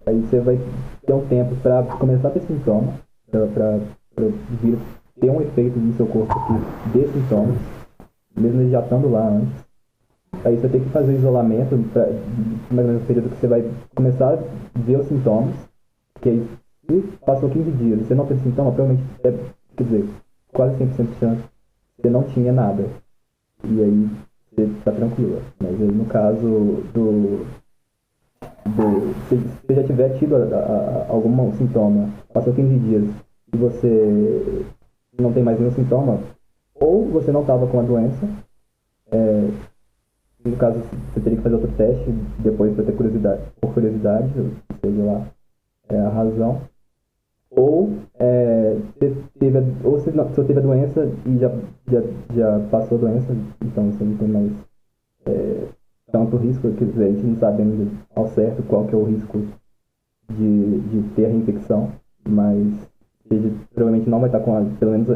aí você vai ter um tempo para começar a ter sintomas, para o vírus ter um efeito no seu corpo que dê sintomas, mesmo ele já estando lá antes. Aí você tem que fazer isolamento, mais ou menos no período que você vai começar a ver os sintomas, que aí, se passou 15 dias e você não tem sintoma, provavelmente, quer dizer, quase 100% de chance, você não tinha nada. E aí você tá tranquila. Mas aí no caso se você já tiver tido algum sintoma, passou 15 dias e você não tem mais nenhum sintoma, ou você não estava com a doença, no caso você teria que fazer outro teste depois para ter curiosidade, por curiosidade, seja lá a razão, ou você só teve a doença e já passou a doença, então você não tem mais tanto risco, quer dizer, a gente não sabe ainda ao certo qual que é o risco de ter a reinfecção, mas ele provavelmente não vai estar com pelo menos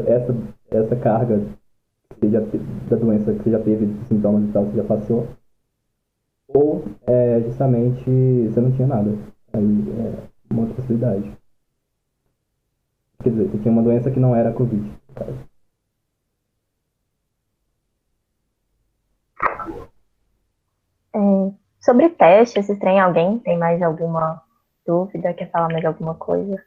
essa carga da doença que você já teve, de sintomas e tal, que você já passou, ou justamente você não tinha nada. Aí é uma outra possibilidade. Quer dizer, você tinha uma doença que não era a Covid, no caso. Sobre teste, vocês têm alguém? Tem mais alguma dúvida? Quer falar mais alguma coisa?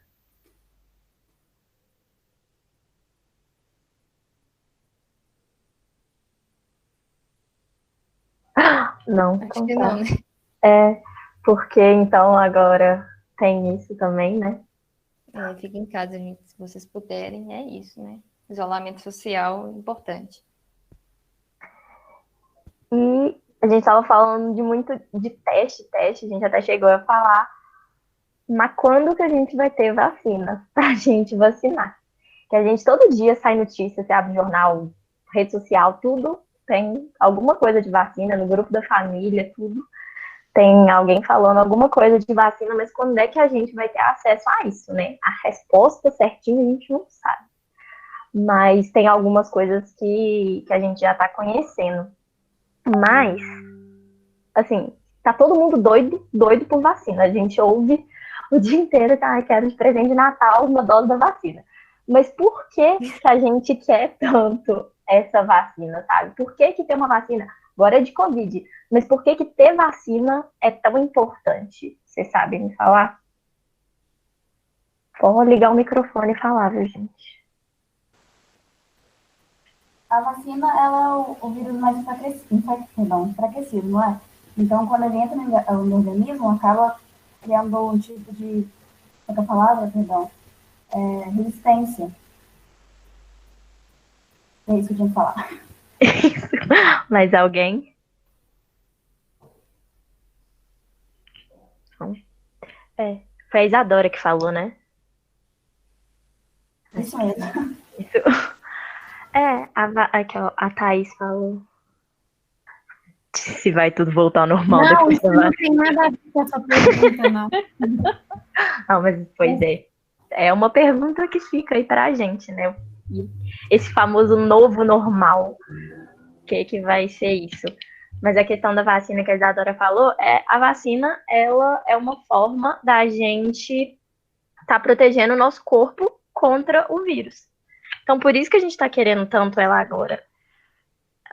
Não, Acho então que tá. não, né? Porque então agora tem isso também, né? Fica em casa, gente, se vocês puderem, é isso, né? Isolamento social importante. E a gente estava falando de muito de teste, a gente até chegou a falar, mas quando que a gente vai ter vacina pra gente vacinar? Que a gente todo dia sai notícia, você abre jornal, rede social, tudo tem alguma coisa de vacina, no grupo da família, tudo. Tem alguém falando alguma coisa de vacina, mas quando é que a gente vai ter acesso a isso, né? A resposta certinha a gente não sabe. Mas tem algumas coisas que a gente já está conhecendo. Mas, assim, tá todo mundo doido por vacina. A gente ouve o dia inteiro que quero de presente de Natal uma dose da vacina. Mas por que a gente quer tanto essa vacina, sabe? Por que ter uma vacina? Agora é de Covid. Mas por que ter vacina é tão importante? Vocês sabem me falar? Pode ligar o microfone e falar, viu, gente? A vacina, ela é o vírus mais enfraquecido, não é? Então, quando ele entra no organismo, acaba criando um tipo de, outra palavra, resistência. É isso que eu tinha que falar. Mais alguém? Foi a Isadora que falou, né? Isso mesmo. Isso. A Thaís falou. Se vai tudo voltar ao normal Não, depois isso não tem nada a ver com essa pergunta, não. Não, mas pois é. É uma pergunta que fica aí pra gente, né? Esse famoso novo normal. O que vai ser isso? Mas a questão da vacina que a Isadora falou, a vacina, ela é uma forma da gente estar protegendo o nosso corpo contra o vírus. Então, por isso que a gente tá querendo tanto ela agora.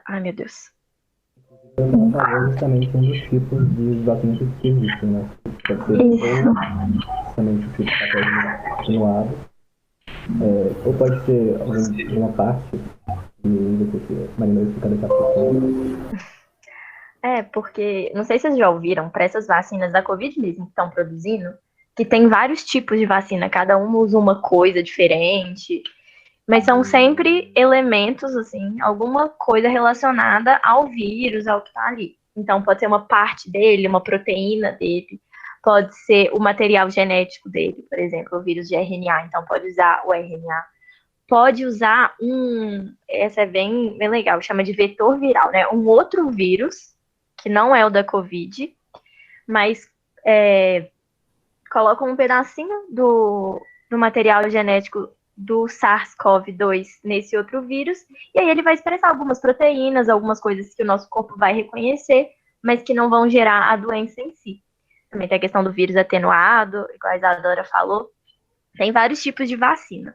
Ai, meu Deus. Eu falei justamente um dos tipos de vacinas que existem, né? Pode ser justamente o tipo de papel continuado, ou pode ser alguma parte que a Marina vai explicar daqui a pouco. Porque, não sei se vocês já ouviram, para essas vacinas da Covid mesmo que estão produzindo, que tem vários tipos de vacina, cada um usa uma coisa diferente, mas são sempre elementos, assim, alguma coisa relacionada ao vírus, ao que tá ali. Então, pode ser uma parte dele, uma proteína dele, pode ser o material genético dele, por exemplo, o vírus de RNA, então pode usar o RNA. Pode usar essa é bem legal, chama de vetor viral, né? Um outro vírus, que não é o da Covid, mas coloca um pedacinho do material genético do SARS-CoV-2 nesse outro vírus, e aí ele vai expressar algumas proteínas, algumas coisas que o nosso corpo vai reconhecer, mas que não vão gerar a doença em si. Também tem a questão do vírus atenuado, igual a Isadora falou. Tem vários tipos de vacina.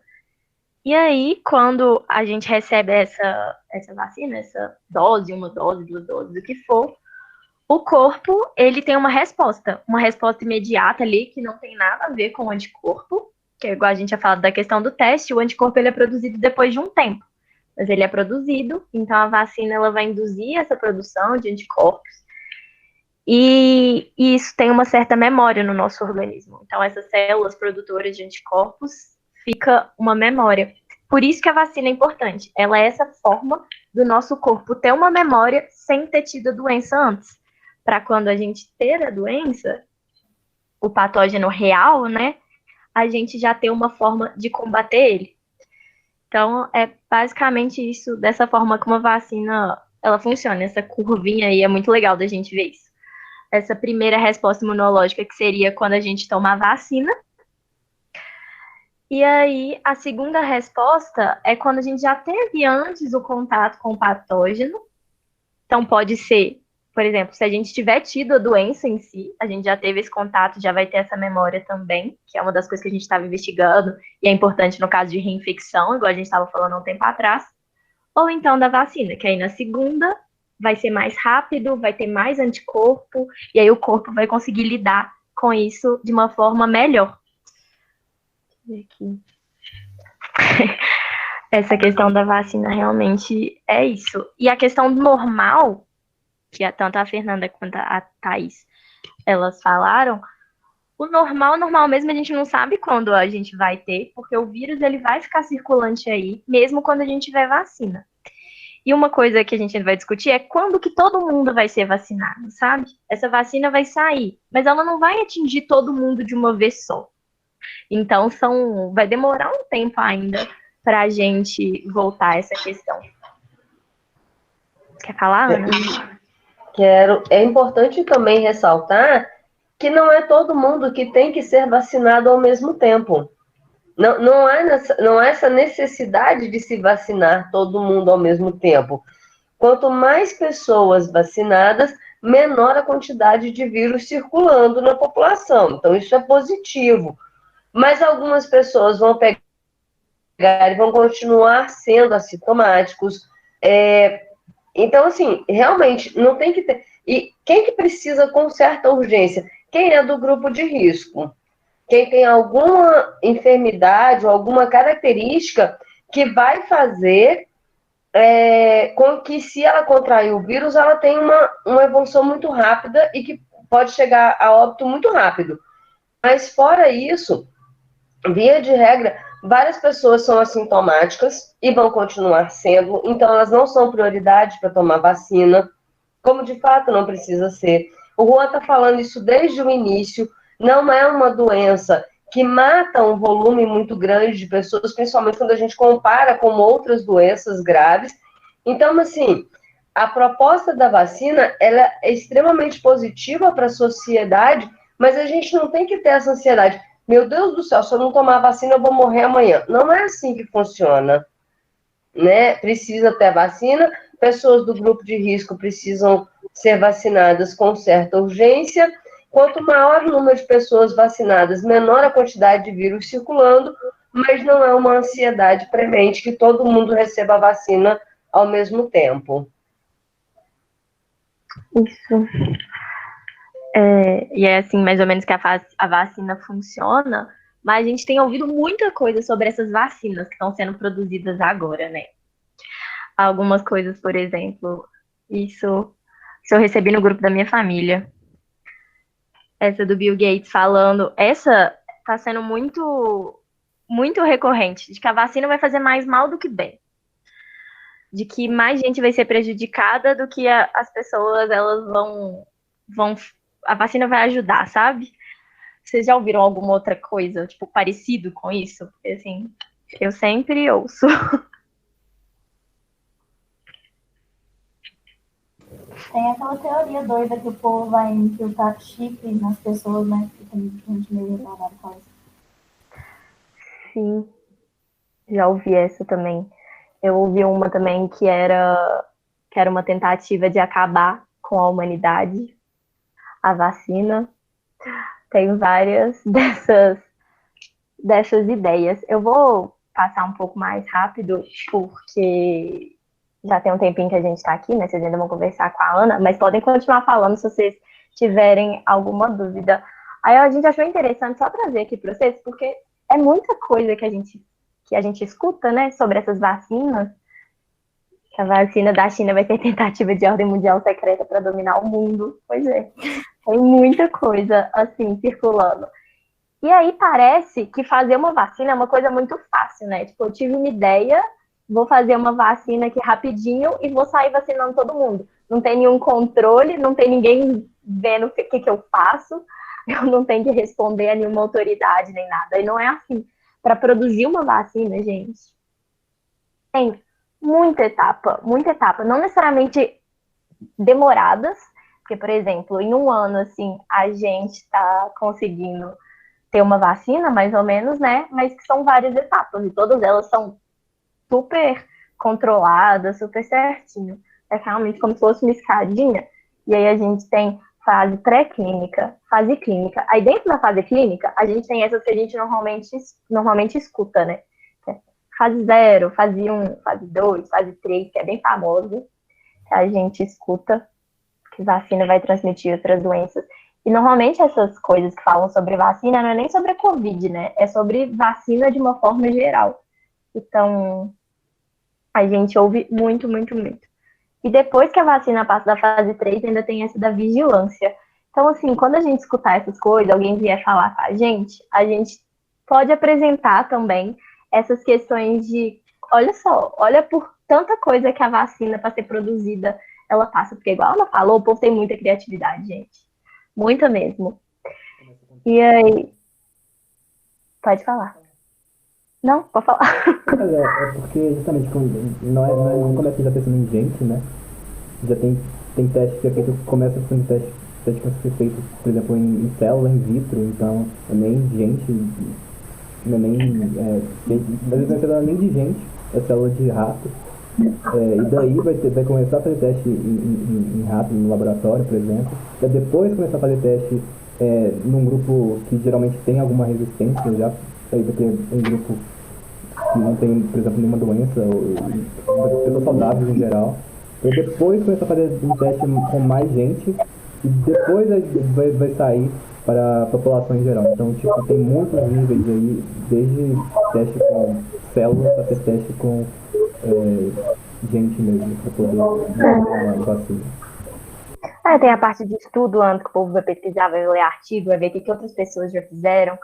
E aí, quando a gente recebe essa vacina, essa dose, uma dose, 2 doses, o que for, o corpo, ele tem uma resposta imediata ali, que não tem nada a ver com o anticorpo, que é igual a gente tinha falado da questão do teste, o anticorpo ele é produzido depois de um tempo. mas ele é produzido, então a vacina ela vai induzir essa produção de anticorpos, e isso tem uma certa memória no nosso organismo. Então essas células produtoras de anticorpos fica uma memória. Por isso que a vacina é importante. Ela é essa forma do nosso corpo ter uma memória sem ter tido a doença antes. Para quando a gente ter a doença, o patógeno real, né, a gente já ter uma forma de combater ele. Então, é basicamente isso, dessa forma que uma vacina, ela funciona. Essa curvinha aí é muito legal da gente ver isso. Essa primeira resposta imunológica, que seria quando a gente toma a vacina. E aí, a segunda resposta é quando a gente já teve antes o contato com o patógeno. Então, pode ser, por exemplo, se a gente tiver tido a doença em si, a gente já teve esse contato, já vai ter essa memória também, que é uma das coisas que a gente estava investigando, e é importante no caso de reinfecção, igual a gente estava falando há um tempo atrás. Ou então da vacina, que aí na segunda vai ser mais rápido, vai ter mais anticorpo, e aí o corpo vai conseguir lidar com isso de uma forma melhor. Aqui. Essa questão da vacina realmente é isso. E a questão do normal, que tanto a Fernanda quanto a Thaís, elas falaram, o normal mesmo a gente não sabe quando a gente vai ter, porque o vírus ele vai ficar circulante aí, mesmo quando a gente tiver vacina. E uma coisa que a gente vai discutir é quando que todo mundo vai ser vacinado, sabe? Essa vacina vai sair, mas ela não vai atingir todo mundo de uma vez só. Então, vai demorar um tempo ainda para a gente voltar a essa questão. Quer falar, Ana? Quero. É importante também ressaltar que não é todo mundo que tem que ser vacinado ao mesmo tempo. Não há essa necessidade de se vacinar todo mundo ao mesmo tempo. Quanto mais pessoas vacinadas, menor a quantidade de vírus circulando na população. Então, isso é positivo. Mas algumas pessoas vão pegar e vão continuar sendo assintomáticos. Então, assim, realmente, não tem que ter... E quem que precisa com certa urgência? Quem é do grupo de risco? Quem tem alguma enfermidade ou alguma característica que vai fazer com que, se ela contrair o vírus, ela tenha uma evolução muito rápida e que pode chegar a óbito muito rápido. Mas, fora isso, via de regra, várias pessoas são assintomáticas e vão continuar sendo, então elas não são prioridade para tomar vacina, como de fato não precisa ser. O Juan está falando isso desde o início, não é uma doença que mata um volume muito grande de pessoas, principalmente quando a gente compara com outras doenças graves. Então, assim, a proposta da vacina ela é extremamente positiva para a sociedade, mas a gente não tem que ter essa ansiedade. Meu Deus do céu, se eu não tomar vacina, eu vou morrer amanhã. Não é assim que funciona, né? Precisa ter vacina, pessoas do grupo de risco precisam ser vacinadas com certa urgência. Quanto maior o número de pessoas vacinadas, menor a quantidade de vírus circulando, mas não é uma ansiedade premente que todo mundo receba a vacina ao mesmo tempo. Isso. E é assim, mais ou menos, que a vacina funciona, mas a gente tem ouvido muita coisa sobre essas vacinas que estão sendo produzidas agora, né? Algumas coisas, por exemplo, isso eu recebi no grupo da minha família. Essa do Bill Gates falando, essa tá sendo muito, muito recorrente, de que a vacina vai fazer mais mal do que bem. De que mais gente vai ser prejudicada do que as pessoas, elas vão a vacina vai ajudar, sabe? Vocês já ouviram alguma outra coisa, tipo, parecido com isso? Porque, assim, eu sempre ouço. Tem aquela teoria doida que o povo vai infiltrar chip nas pessoas, né? Que tem gente meio retardada com isso. Sim, já ouvi essa também. Eu ouvi uma também que era uma tentativa de acabar com a humanidade, a vacina. Tem várias dessas ideias. Eu vou passar um pouco mais rápido, porque já tem um tempinho que a gente está aqui, né? Vocês ainda vão conversar com a Ana, mas podem continuar falando se vocês tiverem alguma dúvida. Aí a gente achou interessante só trazer aqui para vocês, porque é muita coisa que a gente escuta, né, sobre essas vacinas, Que a vacina da China vai ser tentativa de ordem mundial secreta para dominar o mundo. Pois é, tem muita coisa assim circulando. E aí parece que fazer uma vacina é uma coisa muito fácil, né? Tipo, eu tive uma ideia, vou fazer uma vacina aqui rapidinho e vou sair vacinando todo mundo. Não tem nenhum controle, não tem ninguém vendo o que eu faço, eu não tenho que responder a nenhuma autoridade nem nada. E não é assim. Para produzir uma vacina, gente, tem muita etapa, não necessariamente demoradas, porque, por exemplo, em um ano, assim, a gente está conseguindo ter uma vacina, mais ou menos, né? Mas que são várias etapas, e todas elas são super controladas, super certinho. É realmente como se fosse uma escadinha, e aí a gente tem fase pré-clínica, fase clínica. Aí dentro da fase clínica, a gente tem essas que a gente normalmente escuta, né? Fase 0, fase 1, fase 2, fase 3, que é bem famosa, que a gente escuta que vacina vai transmitir outras doenças. E normalmente essas coisas que falam sobre vacina não é nem sobre a Covid, né? É sobre vacina de uma forma geral. Então, a gente ouve muito, muito, muito. E depois que a vacina passa da fase 3, ainda tem essa da vigilância. Então, assim, quando a gente escutar essas coisas, alguém vier falar com a gente pode apresentar também essas questões de, olha só, olha por tanta coisa que a vacina para ser produzida, ela passa. Porque igual ela falou, o povo tem muita criatividade, gente. Muita mesmo. E aí... Pode falar. Não, pode falar. É porque justamente não começa já pensando em gente, né? Já tem teste que é feito, começa sendo teste que vai ser feito, por exemplo, em célula in vitro, então é nem gente, não é nem às vezes não é nem de gente, é célula de rato. E daí vai começar a fazer teste em rato no laboratório, por exemplo. Vai depois começar a fazer teste num grupo que geralmente tem alguma resistência, já porque um grupo que não tem, por exemplo, nenhuma doença, ou pessoas saudáveis em geral. E depois começar a fazer um teste com mais gente e depois vai sair para a população em geral. Então, tipo, tem muitos níveis aí, desde teste com células até teste com gente mesmo, para poder dar uma vacina. Tem a parte de estudo antes que o povo vai pesquisar, vai ler artigo, vai ver o que outras pessoas já fizeram.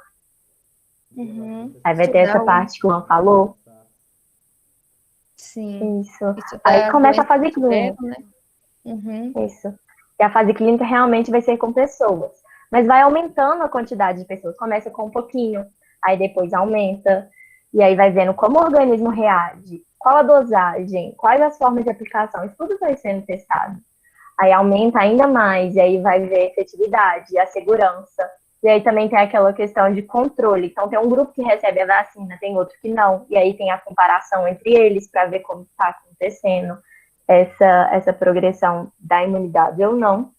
Uhum. Aí vai ter essa parte que o Juan falou. Sim. Isso. Aí começa a fase clínica. Né? Uhum. Isso. E a fase clínica realmente vai ser com pessoas. Mas vai aumentando a quantidade de pessoas. Começa com um pouquinho, aí depois aumenta. E aí vai vendo como o organismo reage, qual a dosagem, quais as formas de aplicação. Isso tudo vai sendo testado. Aí aumenta ainda mais, e aí vai ver a efetividade, a segurança. E aí também tem aquela questão de controle. Então tem um grupo que recebe a vacina, tem outro que não. E aí tem a comparação entre eles para ver como está acontecendo essa progressão da imunidade ou não.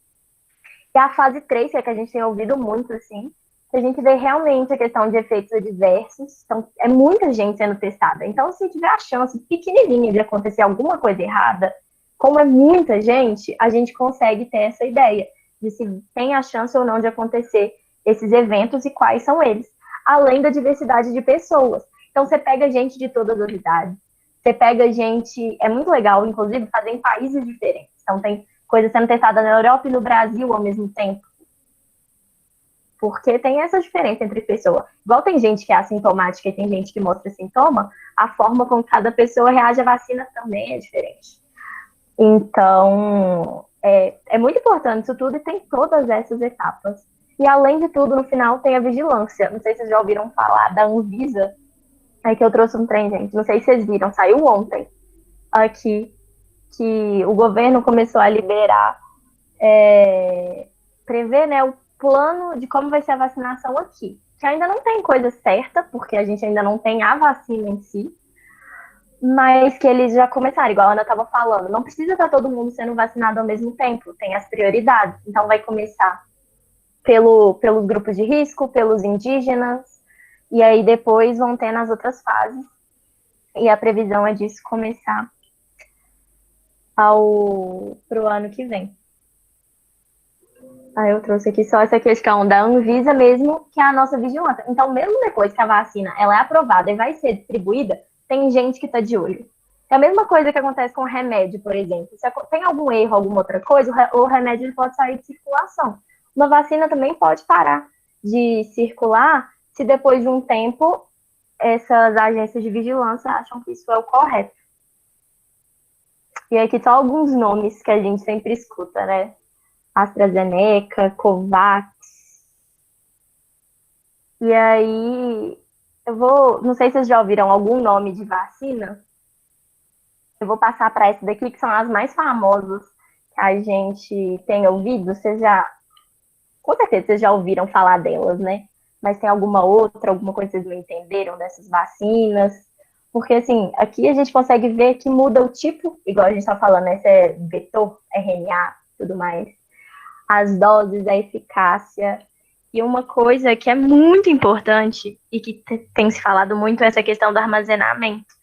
E a fase 3, que é que a gente tem ouvido muito, assim, que a gente vê realmente a questão de efeitos adversos. Então, é muita gente sendo testada. Então, se tiver a chance pequenininha de acontecer alguma coisa errada, como é muita gente, a gente consegue ter essa ideia de se tem a chance ou não de acontecer esses eventos e quais são eles. Além da diversidade de pessoas. Então, você pega gente de todas as idades. Você pega gente... É muito legal, inclusive, fazer em países diferentes. Então, tem coisa sendo testada na Europa e no Brasil ao mesmo tempo. Porque tem essa diferença entre pessoas. Igual tem gente que é assintomática e tem gente que mostra sintoma, a forma como cada pessoa reage à vacina também é diferente. Então, é muito importante isso tudo e tem todas essas etapas. E, além de tudo, no final tem a vigilância. Não sei se vocês já ouviram falar da Anvisa. É que eu trouxe um trem, gente. Não sei se vocês viram. Saiu ontem aqui que o governo começou a liberar, prever, né, o plano de como vai ser a vacinação aqui. Que ainda não tem coisa certa, porque a gente ainda não tem a vacina em si. Mas que eles já começaram, igual a Ana estava falando. Não precisa estar todo mundo sendo vacinado ao mesmo tempo. Tem as prioridades. Então, vai começar pelos grupos de risco, pelos indígenas, e aí depois vão ter nas outras fases. E a previsão é disso começar pro ano que vem. Aí eu trouxe aqui só essa questão da Anvisa mesmo, que é a nossa vigilância. Então, mesmo depois que a vacina ela é aprovada e vai ser distribuída, tem gente que está de olho. É a mesma coisa que acontece com o remédio, por exemplo. Se tem algum erro, alguma outra coisa, o remédio ele pode sair de circulação. Uma vacina também pode parar de circular se depois de um tempo essas agências de vigilância acham que isso é o correto. E aqui só alguns nomes que a gente sempre escuta, né? AstraZeneca, Covax. E aí, não sei se vocês já ouviram algum nome de vacina. Eu vou passar para essa daqui, que são as mais famosas que a gente tem ouvido. Com certeza vocês já ouviram falar delas, né? Mas tem alguma coisa que vocês não entenderam dessas vacinas? Porque, assim, aqui a gente consegue ver que muda o tipo, igual a gente está falando, né? Se é vetor, RNA, tudo mais. As doses, a eficácia. E uma coisa que é muito importante e que tem se falado muito é essa questão do armazenamento.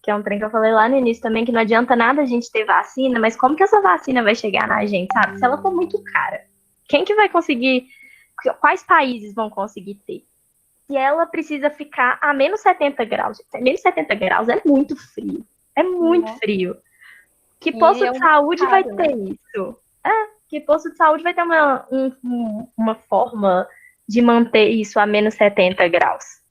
Que é um trem que eu falei lá no início também, que não adianta nada a gente ter vacina, mas como que essa vacina vai chegar na gente, sabe? Se ela for muito cara, quem que vai conseguir, quais países vão conseguir ter? E ela precisa ficar a menos 70 graus. Menos 70 graus é muito frio. É muito frio. Que posto de saúde vai ter isso? Que posto de saúde vai ter uma forma de manter isso a menos 70 graus.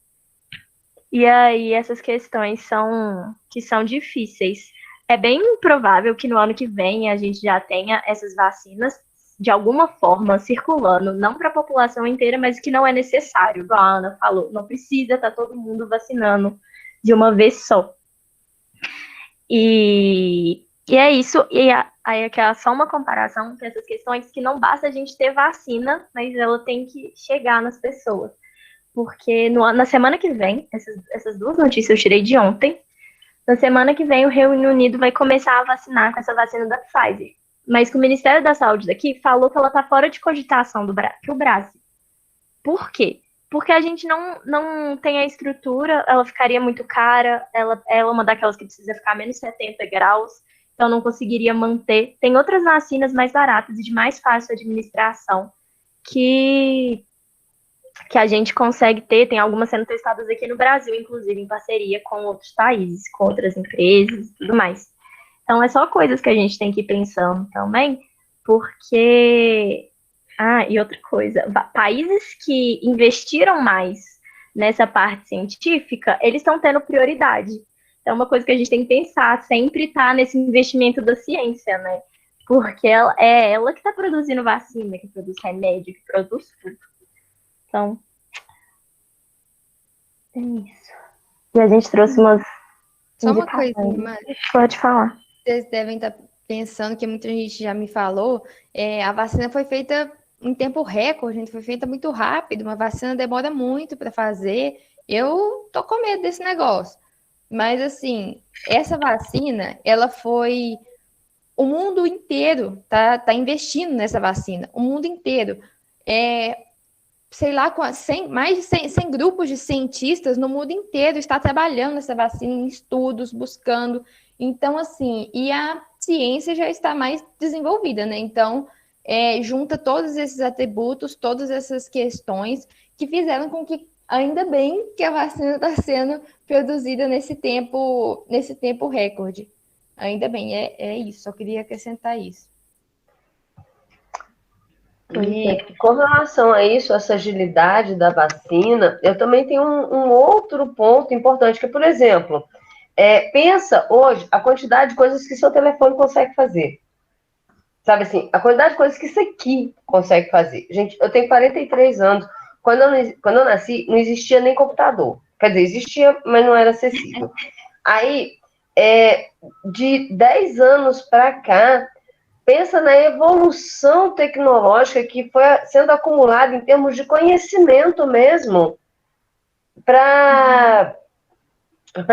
E aí, essas questões são difíceis. É bem provável que no ano que vem a gente já tenha essas vacinas de alguma forma circulando, não para a população inteira, mas que não é necessário. Igual a Ana falou, não precisa estar todo mundo vacinando de uma vez só. E é isso. E aí aqui é só uma comparação com essas questões que não basta a gente ter vacina, mas ela tem que chegar nas pessoas. Porque na semana que vem, essas duas notícias eu tirei de ontem, na semana que vem o Reino Unido vai começar a vacinar com essa vacina da Pfizer. Mas que o Ministério da Saúde daqui falou que ela está fora de cogitação do Brasil. Por quê? Porque a gente não tem a estrutura, ela ficaria muito cara, ela é uma daquelas que precisa ficar a menos 70 graus, então não conseguiria manter. Tem outras vacinas mais baratas e de mais fácil administração que a gente consegue ter, tem algumas sendo testadas aqui no Brasil, inclusive em parceria com outros países, com outras empresas e tudo mais. Então, é só coisas que a gente tem que ir pensando também, porque... e outra coisa, países que investiram mais nessa parte científica, eles estão tendo prioridade. Então, uma coisa que a gente tem que pensar sempre está nesse investimento da ciência, né? Porque é ela que está produzindo vacina, que produz remédio, que produz tudo. Então, é isso. E a gente trouxe umas... Só uma coisinha, Mari. Pode falar. Vocês devem estar pensando, que muita gente já me falou, a vacina foi feita em tempo recorde, gente, foi feita muito rápido, uma vacina demora muito para fazer. Eu tô com medo desse negócio. Mas, assim, essa vacina, ela foi... O mundo inteiro tá investindo nessa vacina. O mundo inteiro. Sei lá, mais de 100 grupos de cientistas no mundo inteiro está trabalhando nessa vacina, em estudos, buscando. Então, assim, e a ciência já está mais desenvolvida, né? Então, junta todos esses atributos, todas essas questões que fizeram com que, ainda bem que a vacina está sendo produzida nesse tempo recorde. Ainda bem, é isso, só queria acrescentar isso. E com relação a isso, essa agilidade da vacina, eu também tenho um outro ponto importante, que, por exemplo, pensa hoje a quantidade de coisas que seu telefone consegue fazer. Sabe assim, a quantidade de coisas que isso aqui consegue fazer. Gente, eu tenho 43 anos. Quando eu nasci, não existia nem computador. Quer dizer, existia, mas não era acessível. Aí, de 10 anos para cá, pensa na evolução tecnológica que foi sendo acumulada em termos de conhecimento mesmo, para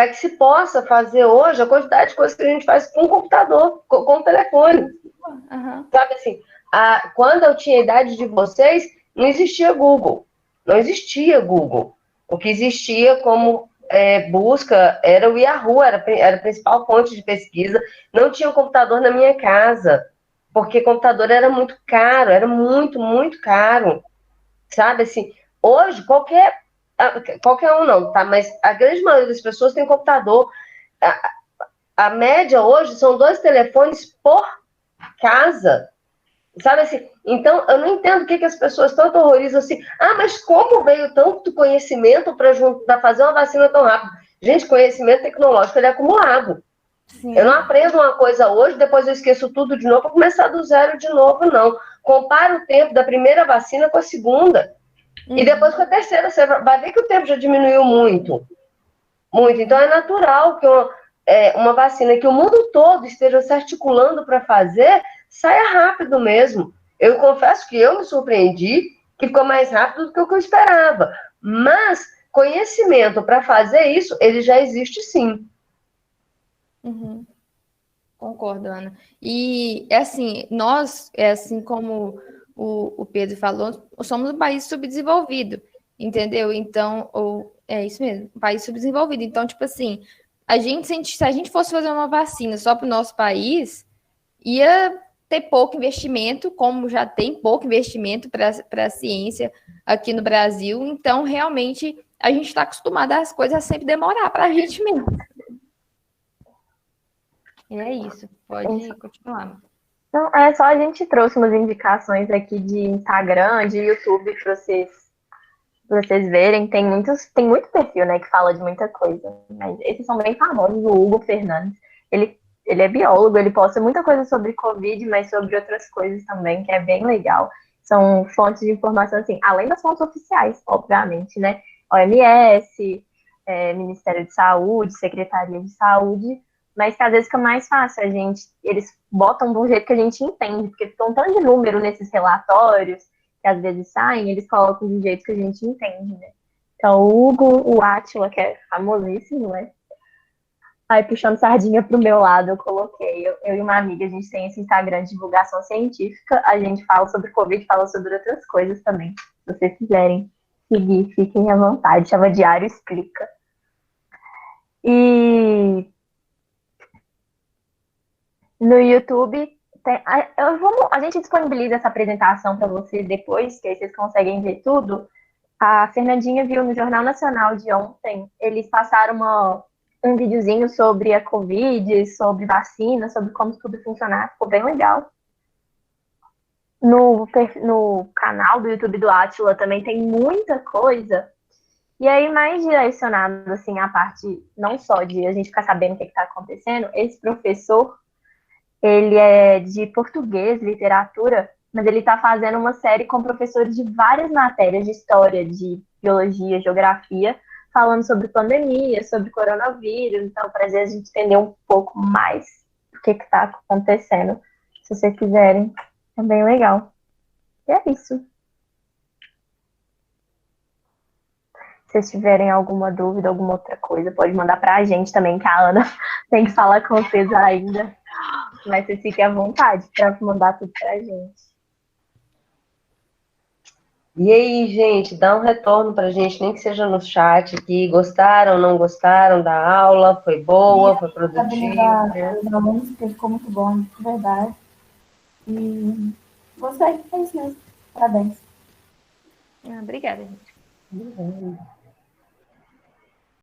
que se possa fazer hoje a quantidade de coisas que a gente faz com o computador, com o telefone. Uhum. Sabe assim, quando eu tinha a idade de vocês, não existia Google. Não existia Google. O que existia como busca era o Yahoo, era a principal fonte de pesquisa. Não tinha um computador na minha casa, porque computador era muito caro, era muito, muito caro. Sabe assim, hoje qualquer um não, tá? Mas a grande maioria das pessoas tem computador. A média hoje são 2 telefones por casa. Sabe assim? Então, eu não entendo o que as pessoas tanto horrorizam assim. Ah, mas como veio tanto conhecimento para fazer uma vacina tão rápido? Gente, conhecimento tecnológico ele é acumulado. Sim. Eu não aprendo uma coisa hoje, depois eu esqueço tudo de novo para começar do zero de novo, não. Compara o tempo da primeira vacina com a segunda. E depois com a terceira. Você vai ver que o tempo já diminuiu muito. Muito. Então, é natural que uma vacina que o mundo todo esteja se articulando para fazer saia rápido mesmo. Eu confesso que eu me surpreendi que ficou mais rápido do que o que eu esperava. Mas conhecimento para fazer isso, ele já existe sim. Uhum. Concordo, Ana. E, assim, nós, assim como o Pedro falou, somos um país subdesenvolvido, entendeu? Então, é isso mesmo, um país subdesenvolvido. Então, tipo assim, se a gente fosse fazer uma vacina só para o nosso país, ia ter pouco investimento, como já tem pouco investimento para a ciência aqui no Brasil. Então, realmente, a gente está acostumado às coisas sempre demorar para a gente mesmo. E é isso, pode continuar. Então, só a gente trouxe umas indicações aqui de Instagram, de YouTube, para vocês verem. Tem muito perfil, né, que fala de muita coisa. Mas esses são bem famosos. O Hugo Fernandes, ele é biólogo, ele posta muita coisa sobre Covid, mas sobre outras coisas também, que é bem legal. São fontes de informação, assim, além das fontes oficiais, obviamente, né? OMS, Ministério de Saúde, Secretaria de Saúde, mas que às vezes fica mais fácil eles botam de um jeito que a gente entende, porque ficam um tanto de número nesses relatórios, que às vezes saem, eles colocam de um jeito que a gente entende, né? Então, o Hugo, o Átila, que é famosíssimo, né? Aí, puxando sardinha pro meu lado, eu coloquei, eu e uma amiga, a gente tem esse Instagram de divulgação científica, a gente fala sobre Covid, fala sobre outras coisas também. Se vocês quiserem seguir, fiquem à vontade, chama Diário Explica. E no YouTube, a gente disponibiliza essa apresentação para vocês depois, que aí vocês conseguem ver tudo. A Fernandinha viu no Jornal Nacional de ontem, eles passaram um videozinho sobre a Covid, sobre vacina, sobre como tudo funcionar, ficou bem legal. No canal do YouTube do Átila também tem muita coisa. E aí, mais direcionado, assim, a parte não só de a gente ficar sabendo o que está acontecendo, esse professor, ele é de português, literatura, mas ele está fazendo uma série com professores de várias matérias, de história, de biologia, geografia, falando sobre pandemia, sobre coronavírus, então, para a gente entender um pouco mais o que está acontecendo. Se vocês quiserem, é bem legal. E é isso. Se vocês tiverem alguma dúvida, alguma outra coisa, pode mandar para a gente também, que a Ana tem que falar com vocês ainda. Mas vocês fiquem à vontade para mandar tudo para a gente. E aí, gente, dá um retorno para a gente, nem que seja no chat aqui. Gostaram, não gostaram da aula? Foi boa, foi produtiva? Os alunos, porque ficou muito bom, de verdade. E gostei, é isso mesmo. Parabéns. Obrigada, gente. Uhum.